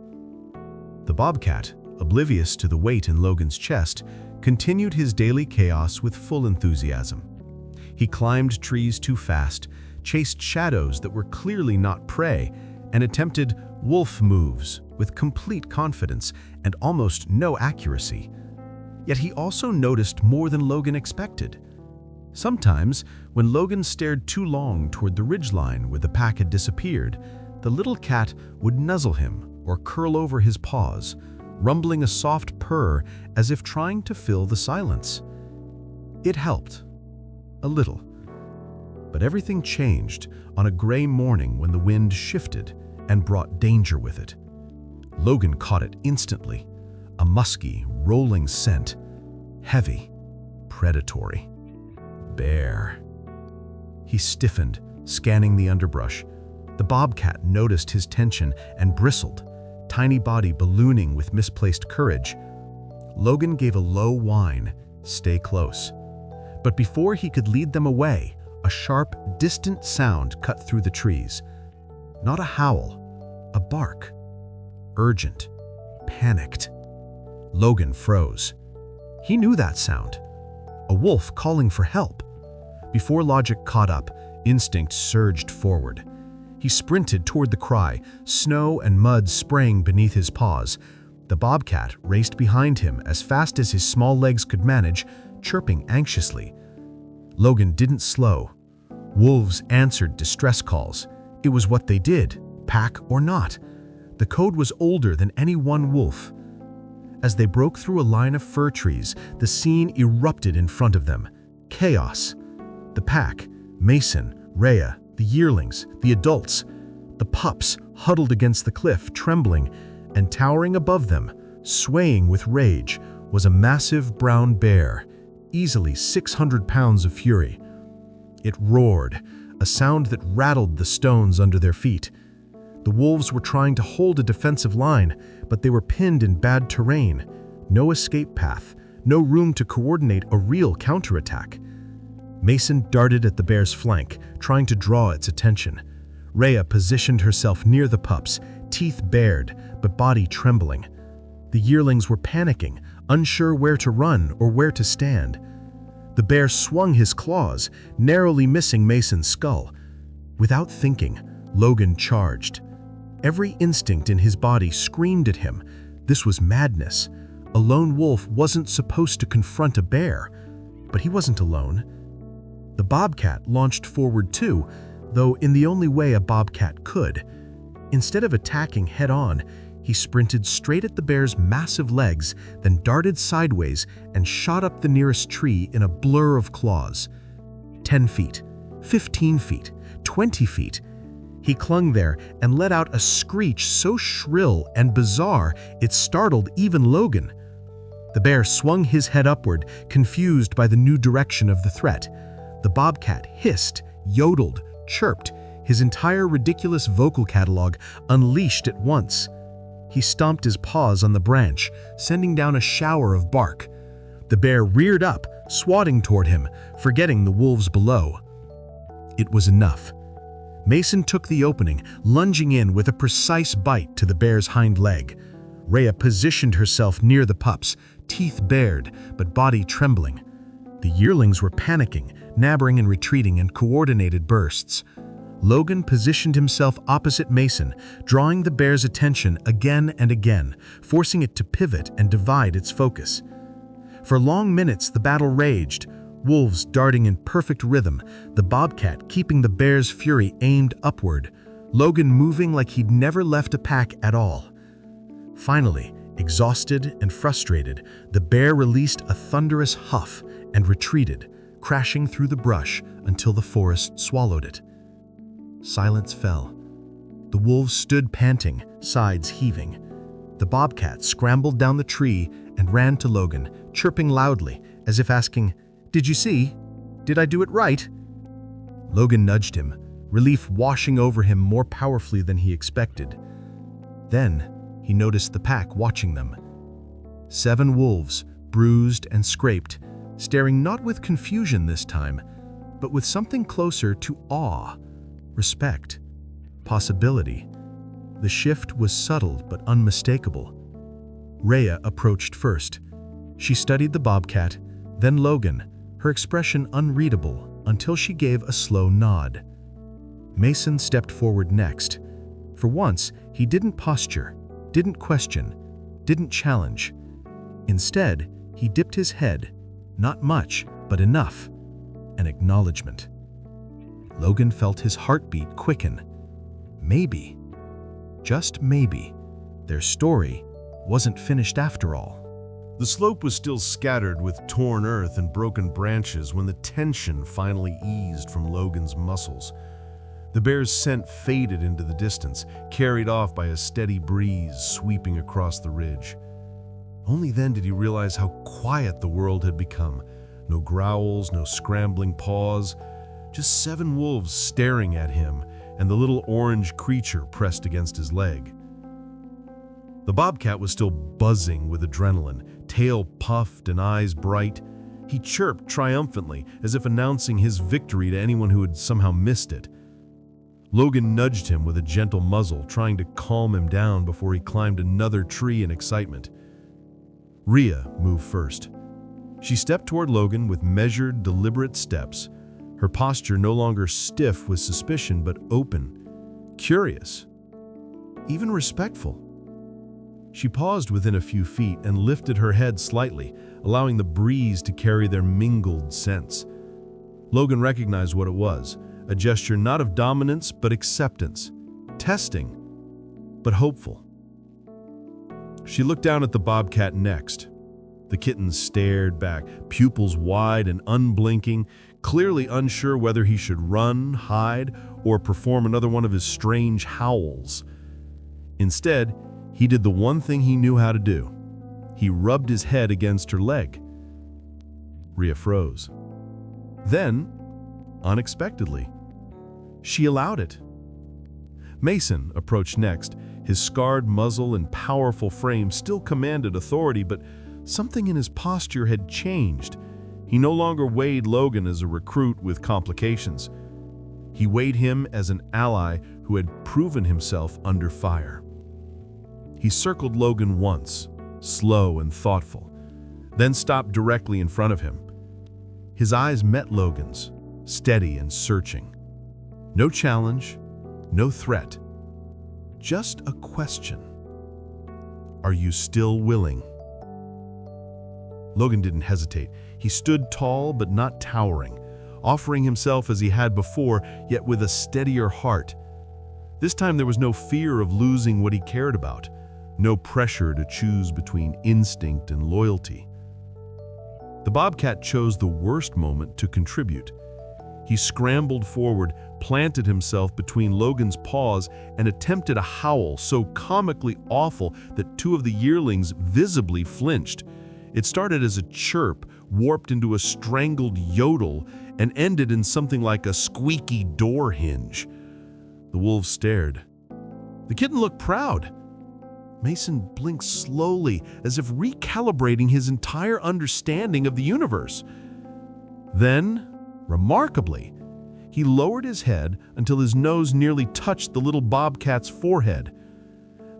The bobcat, oblivious to the weight in Logan's chest, continued his daily chaos with full enthusiasm. He climbed trees too fast, chased shadows that were clearly not prey, and attempted wolf moves with complete confidence and almost no accuracy. Yet he also noticed more than Logan expected. Sometimes, when Logan stared too long toward the ridgeline where the pack had disappeared, the little cat would nuzzle him or curl over his paws, rumbling a soft purr as if trying to fill the silence. It helped. A little. But everything changed on a gray morning when the wind shifted and brought danger with it. Logan caught it instantly. A musky, rolling scent. Heavy. Predatory. Bear. He stiffened, scanning the underbrush. The bobcat noticed his tension and bristled, tiny body ballooning with misplaced courage. Logan gave a low whine, "Stay close." But before he could lead them away, a sharp, distant sound cut through the trees. Not a howl, a bark. Urgent, panicked. Logan froze. He knew that sound. A wolf calling for help. Before logic caught up, instinct surged forward. He sprinted toward the cry, snow and mud spraying beneath his paws. The bobcat raced behind him as fast as his small legs could manage, chirping anxiously. Logan didn't slow. Wolves answered distress calls. It was what they did, pack or not. The code was older than any one wolf. As they broke through a line of fir trees, the scene erupted in front of them. Chaos. The pack, Mason, Rhea, the yearlings, the adults, the pups huddled against the cliff, trembling, and towering above them, swaying with rage, was a massive brown bear, easily 600 pounds of fury. It roared, a sound that rattled the stones under their feet. The wolves were trying to hold a defensive line, but they were pinned in bad terrain. No escape path, no room to coordinate a real counterattack. Mason darted at the bear's flank, trying to draw its attention. Rhea positioned herself near the pups, teeth bared, but body trembling. The yearlings were panicking, unsure where to run or where to stand. The bear swung his claws, narrowly missing Mason's skull. Without thinking, Logan charged. Every instinct in his body screamed at him. This was madness. A lone wolf wasn't supposed to confront a bear, but he wasn't alone. The bobcat launched forward too, though in the only way a bobcat could. Instead of attacking head-on, he sprinted straight at the bear's massive legs, then darted sideways and shot up the nearest tree in a blur of claws. 10 feet, 15 feet, 20 feet. He clung there and let out a screech so shrill and bizarre it startled even Logan. The bear swung his head upward, confused by the new direction of the threat. The bobcat hissed, yodeled, chirped, his entire ridiculous vocal catalog unleashed at once. He stomped his paws on the branch, sending down a shower of bark. The bear reared up, swatting toward him, forgetting the wolves below. It was enough. Mason took the opening, lunging in with a precise bite to the bear's hind leg. Rhea positioned herself near the pups, teeth bared, but body trembling. The yearlings were panicking, nabbering and retreating in coordinated bursts. Logan positioned himself opposite Mason, drawing the bear's attention again and again, forcing it to pivot and divide its focus. For long minutes the battle raged, wolves darting in perfect rhythm, the bobcat keeping the bear's fury aimed upward, Logan moving like he'd never left a pack at all. Finally, exhausted and frustrated, the bear released a thunderous huff and retreated, crashing through the brush until the forest swallowed it. Silence fell. The wolves stood panting, sides heaving. The bobcat scrambled down the tree and ran to Logan, chirping loudly, as if asking, "Did you see? Did I do it right?" Logan nudged him, relief washing over him more powerfully than he expected. Then, he noticed the pack watching them. 7 wolves, bruised and scraped, staring not with confusion this time, but with something closer to awe, respect, possibility. The shift was subtle but unmistakable. Rhea approached first. She studied the bobcat, then Logan, her expression unreadable until she gave a slow nod. Mason stepped forward next. For once, he didn't posture, didn't question, didn't challenge. Instead, he dipped his head, not much, but enough, an acknowledgement. Logan felt his heartbeat quicken. Maybe, just maybe, their story wasn't finished after all. The slope was still scattered with torn earth and broken branches when the tension finally eased from Logan's muscles. The bear's scent faded into the distance, carried off by a steady breeze sweeping across the ridge. Only then did he realize how quiet the world had become. No growls, no scrambling paws, just 7 wolves staring at him and the little orange creature pressed against his leg. The bobcat was still buzzing with adrenaline, tail puffed and eyes bright. He chirped triumphantly, as if announcing his victory to anyone who had somehow missed it. Logan nudged him with a gentle muzzle, trying to calm him down before he climbed another tree in excitement. Rhea moved first. She stepped toward Logan with measured, deliberate steps, her posture no longer stiff with suspicion but open, curious, even respectful. She paused within a few feet and lifted her head slightly, allowing the breeze to carry their mingled scents. Logan recognized what it was, a gesture not of dominance but acceptance, testing, but hopeful. She looked down at the bobcat next. The kitten stared back, pupils wide and unblinking, clearly unsure whether he should run, hide, or perform another one of his strange howls. Instead, he did the one thing he knew how to do. He rubbed his head against her leg. Rhea froze. Then, unexpectedly, she allowed it. Mason approached next. His scarred muzzle and powerful frame still commanded authority, but something in his posture had changed. He no longer weighed Logan as a recruit with complications. He weighed him as an ally who had proven himself under fire. He circled Logan once, slow and thoughtful, then stopped directly in front of him. His eyes met Logan's, steady and searching. No challenge, no threat, just a question. Are you still willing? Logan didn't hesitate. He stood tall but not towering, offering himself as he had before, yet with a steadier heart. This time there was no fear of losing what he cared about, no pressure to choose between instinct and loyalty. The bobcat chose the worst moment to contribute. He scrambled forward, planted himself between Logan's paws, and attempted a howl so comically awful that 2 of the yearlings visibly flinched. It started as a chirp, warped into a strangled yodel, and ended in something like a squeaky door hinge. The wolves stared. The kitten looked proud. Mason blinked slowly, as if recalibrating his entire understanding of the universe. Then, remarkably, he lowered his head until his nose nearly touched the little bobcat's forehead.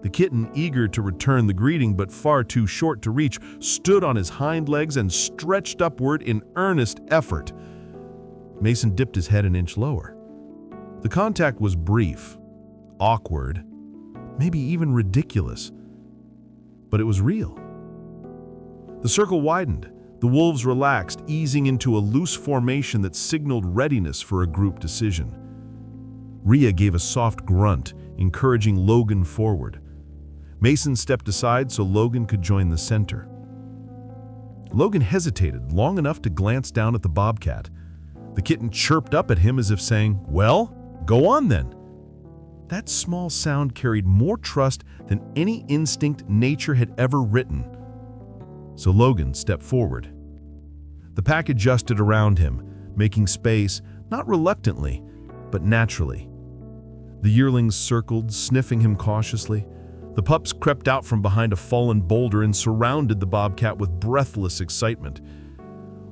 The kitten, eager to return the greeting but far too short to reach, stood on his hind legs and stretched upward in earnest effort. Mason dipped his head an inch lower. The contact was brief, awkward, maybe even ridiculous, but it was real. The circle widened. The wolves relaxed, easing into a loose formation that signaled readiness for a group decision. Rhea gave a soft grunt, encouraging Logan forward. Mason stepped aside so Logan could join the center. Logan hesitated long enough to glance down at the bobcat. The kitten chirped up at him as if saying, "Well, go on then." That small sound carried more trust than any instinct nature had ever written. So Logan stepped forward. The pack adjusted around him, making space, not reluctantly, but naturally. The yearlings circled, sniffing him cautiously. The pups crept out from behind a fallen boulder and surrounded the bobcat with breathless excitement.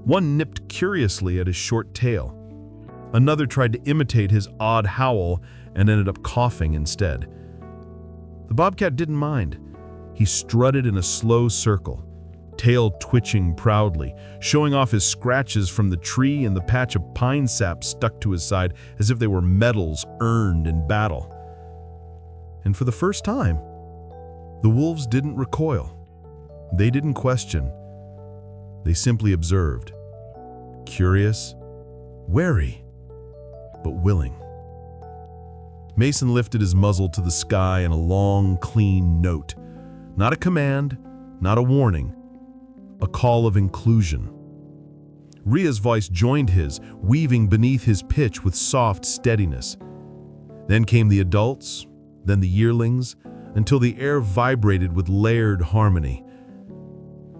One nipped curiously at his short tail. Another tried to imitate his odd howl and ended up coughing instead. The bobcat didn't mind. He strutted in a slow circle, tail twitching proudly, showing off his scratches from the tree and the patch of pine sap stuck to his side as if they were medals earned in battle. And for the first time, the wolves didn't recoil. They didn't question. They simply observed, curious, wary, but willing. Mason lifted his muzzle to the sky in a long, clean note. Not a command, not a warning, a call of inclusion. Rhea's voice joined his, weaving beneath his pitch with soft steadiness. Then came the adults, then the yearlings, until the air vibrated with layered harmony.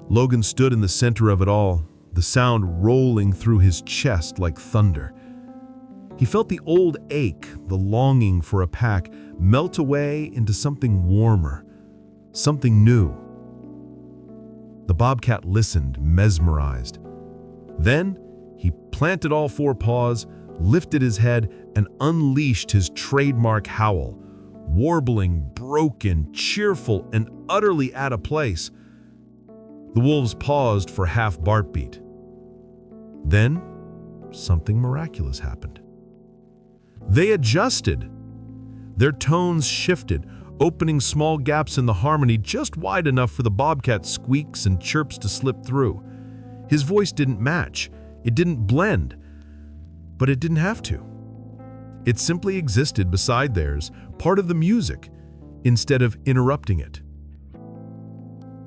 Logan stood in the center of it all, the sound rolling through his chest like thunder. He felt the old ache, the longing for a pack, melt away into something warmer, something new. The bobcat listened, mesmerized. Then he planted all four paws, lifted his head, and unleashed his trademark howl, warbling, broken, cheerful, and utterly out of place. The wolves paused for half barkbeat. Then, something miraculous happened. They adjusted. Their tones shifted, opening small gaps in the harmony just wide enough for the bobcat's squeaks and chirps to slip through. His voice didn't match, it didn't blend, but it didn't have to. It simply existed beside theirs, part of the music, instead of interrupting it.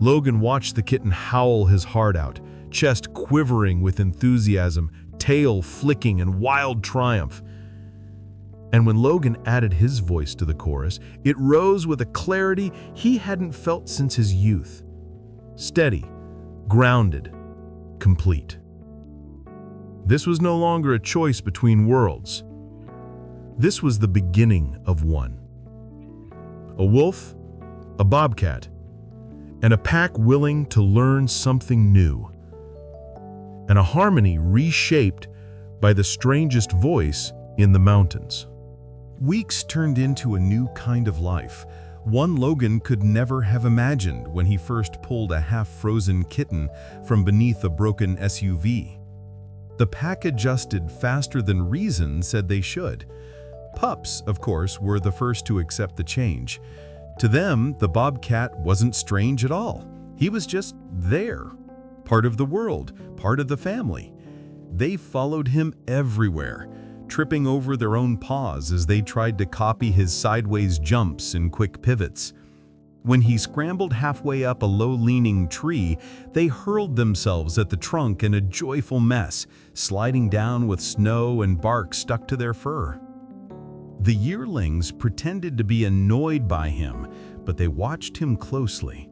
Logan watched the kitten howl his heart out, chest quivering with enthusiasm, tail flicking in wild triumph. And when Logan added his voice to the chorus, it rose with a clarity he hadn't felt since his youth. Steady, grounded, complete. This was no longer a choice between worlds. This was the beginning of one. A wolf, a bobcat, and a pack willing to learn something new. And a harmony reshaped by the strangest voice in the mountains. Weeks turned into a new kind of life, one Logan could never have imagined when he first pulled a half-frozen kitten from beneath a broken SUV. The pack adjusted faster than reason said they should. Pups, of course, were the first to accept the change. To them, the bobcat wasn't strange at all. He was just there, part of the world, part of the family. They followed him everywhere, tripping over their own paws as they tried to copy his sideways jumps and quick pivots. When he scrambled halfway up a low-leaning tree, they hurled themselves at the trunk in a joyful mess, sliding down with snow and bark stuck to their fur. The yearlings pretended to be annoyed by him, but they watched him closely.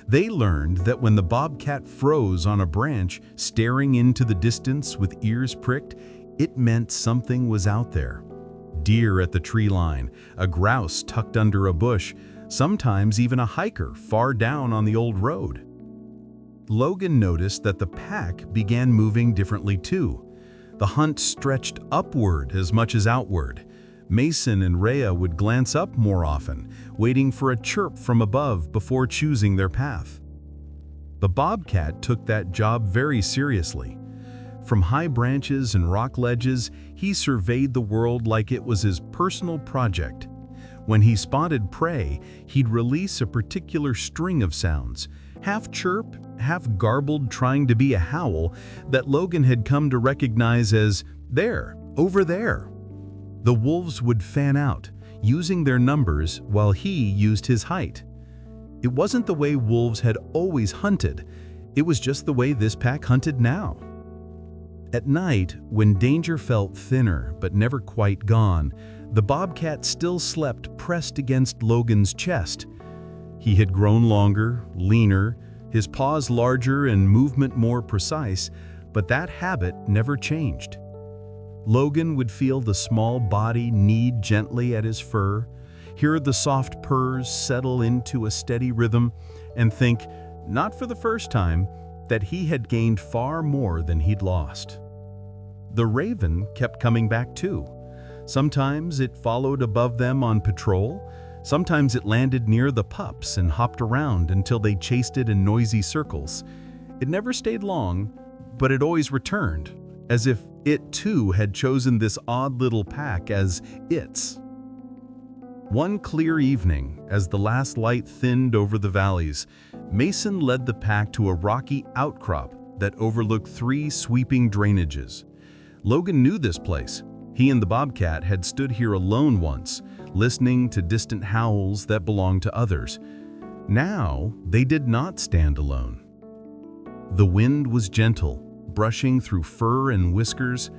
They learned that when the bobcat froze on a branch, staring into the distance with ears pricked, it meant something was out there. Deer at the tree line, a grouse tucked under a bush, sometimes even a hiker far down on the old road. Logan noticed that the pack began moving differently too. The hunt stretched upward as much as outward. Mason and Rhea would glance up more often, waiting for a chirp from above before choosing their path. The bobcat took that job very seriously. From high branches and rock ledges, he surveyed the world like it was his personal project. When he spotted prey, he'd release a particular string of sounds, half chirp, half garbled trying to be a howl, that Logan had come to recognize as there, over there. The wolves would fan out, using their numbers while he used his height. It wasn't the way wolves had always hunted, it was just the way this pack hunted now. At night, when danger felt thinner but never quite gone, the bobcat still slept pressed against Logan's chest. He had grown longer, leaner, his paws larger and movement more precise, but that habit never changed. Logan would feel the small body knead gently at his fur, hear the soft purrs settle into a steady rhythm, and think, not for the first time, that he had gained far more than he'd lost. The raven kept coming back too. Sometimes it followed above them on patrol, Sometimes it landed near the pups and hopped around until they chased it in noisy circles. It never stayed long, but it always returned, as if it too had chosen this odd little pack as its. One clear evening, as the last light thinned over the valleys, Mason led the pack to a rocky outcrop that overlooked 3 sweeping drainages. Logan knew this place. He and the Bobcat had stood here alone once, listening to distant howls that belonged to others. Now, they did not stand alone. The wind was gentle, brushing through fur and whiskers.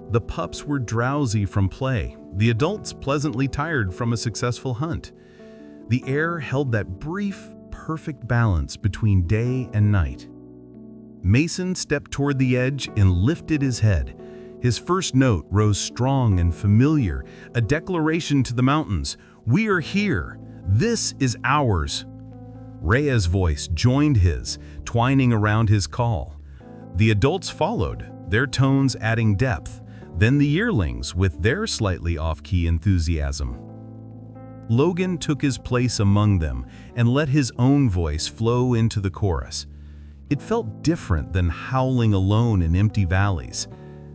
The pups were drowsy from play, the adults pleasantly tired from a successful hunt. The air held that brief, perfect balance between day and night. Mason stepped toward the edge and lifted his head. His first note rose strong and familiar, a declaration to the mountains. "We are here. This is ours." Rhea's voice joined his, twining around his call. The adults followed, their tones adding depth, then the yearlings with their slightly off-key enthusiasm. Logan took his place among them and let his own voice flow into the chorus. It felt different than howling alone in empty valleys.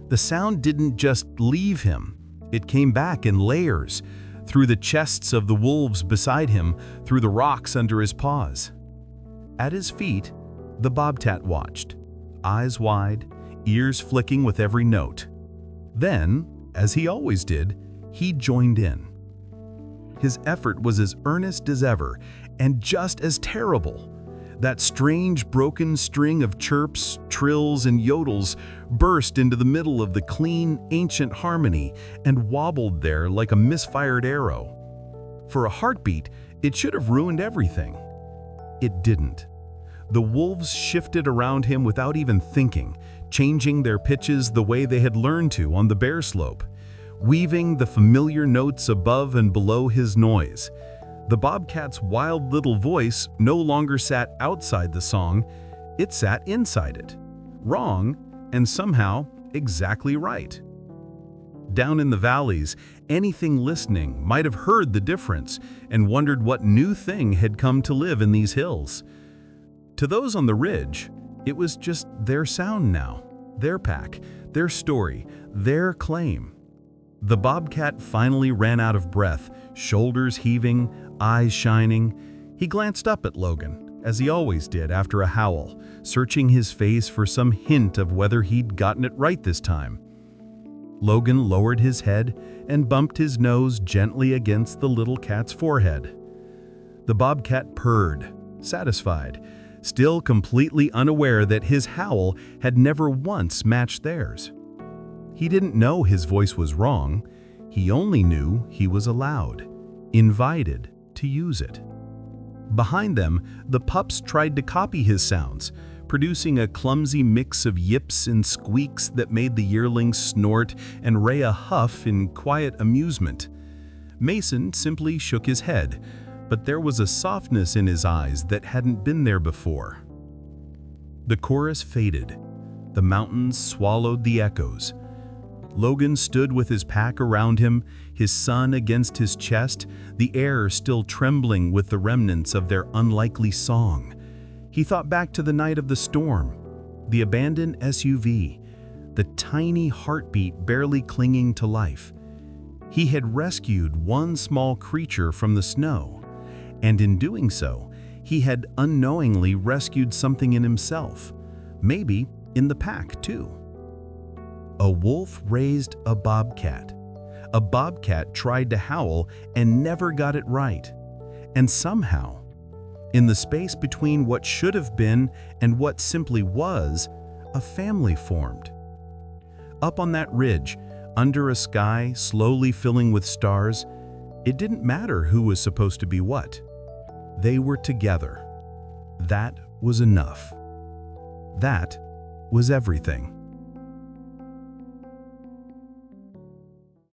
The sound didn't just leave him, it came back in layers, through the chests of the wolves beside him, through the rocks under his paws. At his feet, the Bobcat watched, eyes wide, ears flicking with every note. Then, as he always did, he joined in. His effort was as earnest as ever, and just as terrible. That strange broken string of chirps, trills, and yodels burst into the middle of the clean, ancient harmony and wobbled there like a misfired arrow. For a heartbeat, it should have ruined everything. It didn't. The wolves shifted around him without even thinking, changing their pitches the way they had learned to on the bare slope, weaving the familiar notes above and below his noise. The Bobcat's wild little voice no longer sat outside the song, it sat inside it. Wrong, and somehow exactly right. Down in the valleys, anything listening might have heard the difference and wondered what new thing had come to live in these hills. To those on the ridge, it was just their sound now, their pack, their story, their claim. The Bobcat finally ran out of breath, shoulders heaving, eyes shining. He glanced up at Logan, as he always did after a howl, searching his face for some hint of whether he'd gotten it right this time. Logan lowered his head and bumped his nose gently against the little cat's forehead. The Bobcat purred, satisfied, still completely unaware that his howl had never once matched theirs. He didn't know his voice was wrong, he only knew he was allowed, invited to use it. Behind them, the pups tried to copy his sounds, producing a clumsy mix of yips and squeaks that made the yearlings snort and Rhea huff in quiet amusement. Mason simply shook his head, but there was a softness in his eyes that hadn't been there before. The chorus faded. The mountains swallowed the echoes. Logan stood with his pack around him, his sun against his chest, the air still trembling with the remnants of their unlikely song. He thought back to the night of the storm, the abandoned SUV, the tiny heartbeat barely clinging to life. He had rescued one small creature from the snow, and in doing so, he had unknowingly rescued something in himself, maybe in the pack too. A wolf raised a bobcat. A bobcat tried to howl and never got it right. And somehow, in the space between what should have been and what simply was, a family formed. Up on that ridge, under a sky slowly filling with stars, it didn't matter who was supposed to be what. They were together. That was enough. That was everything.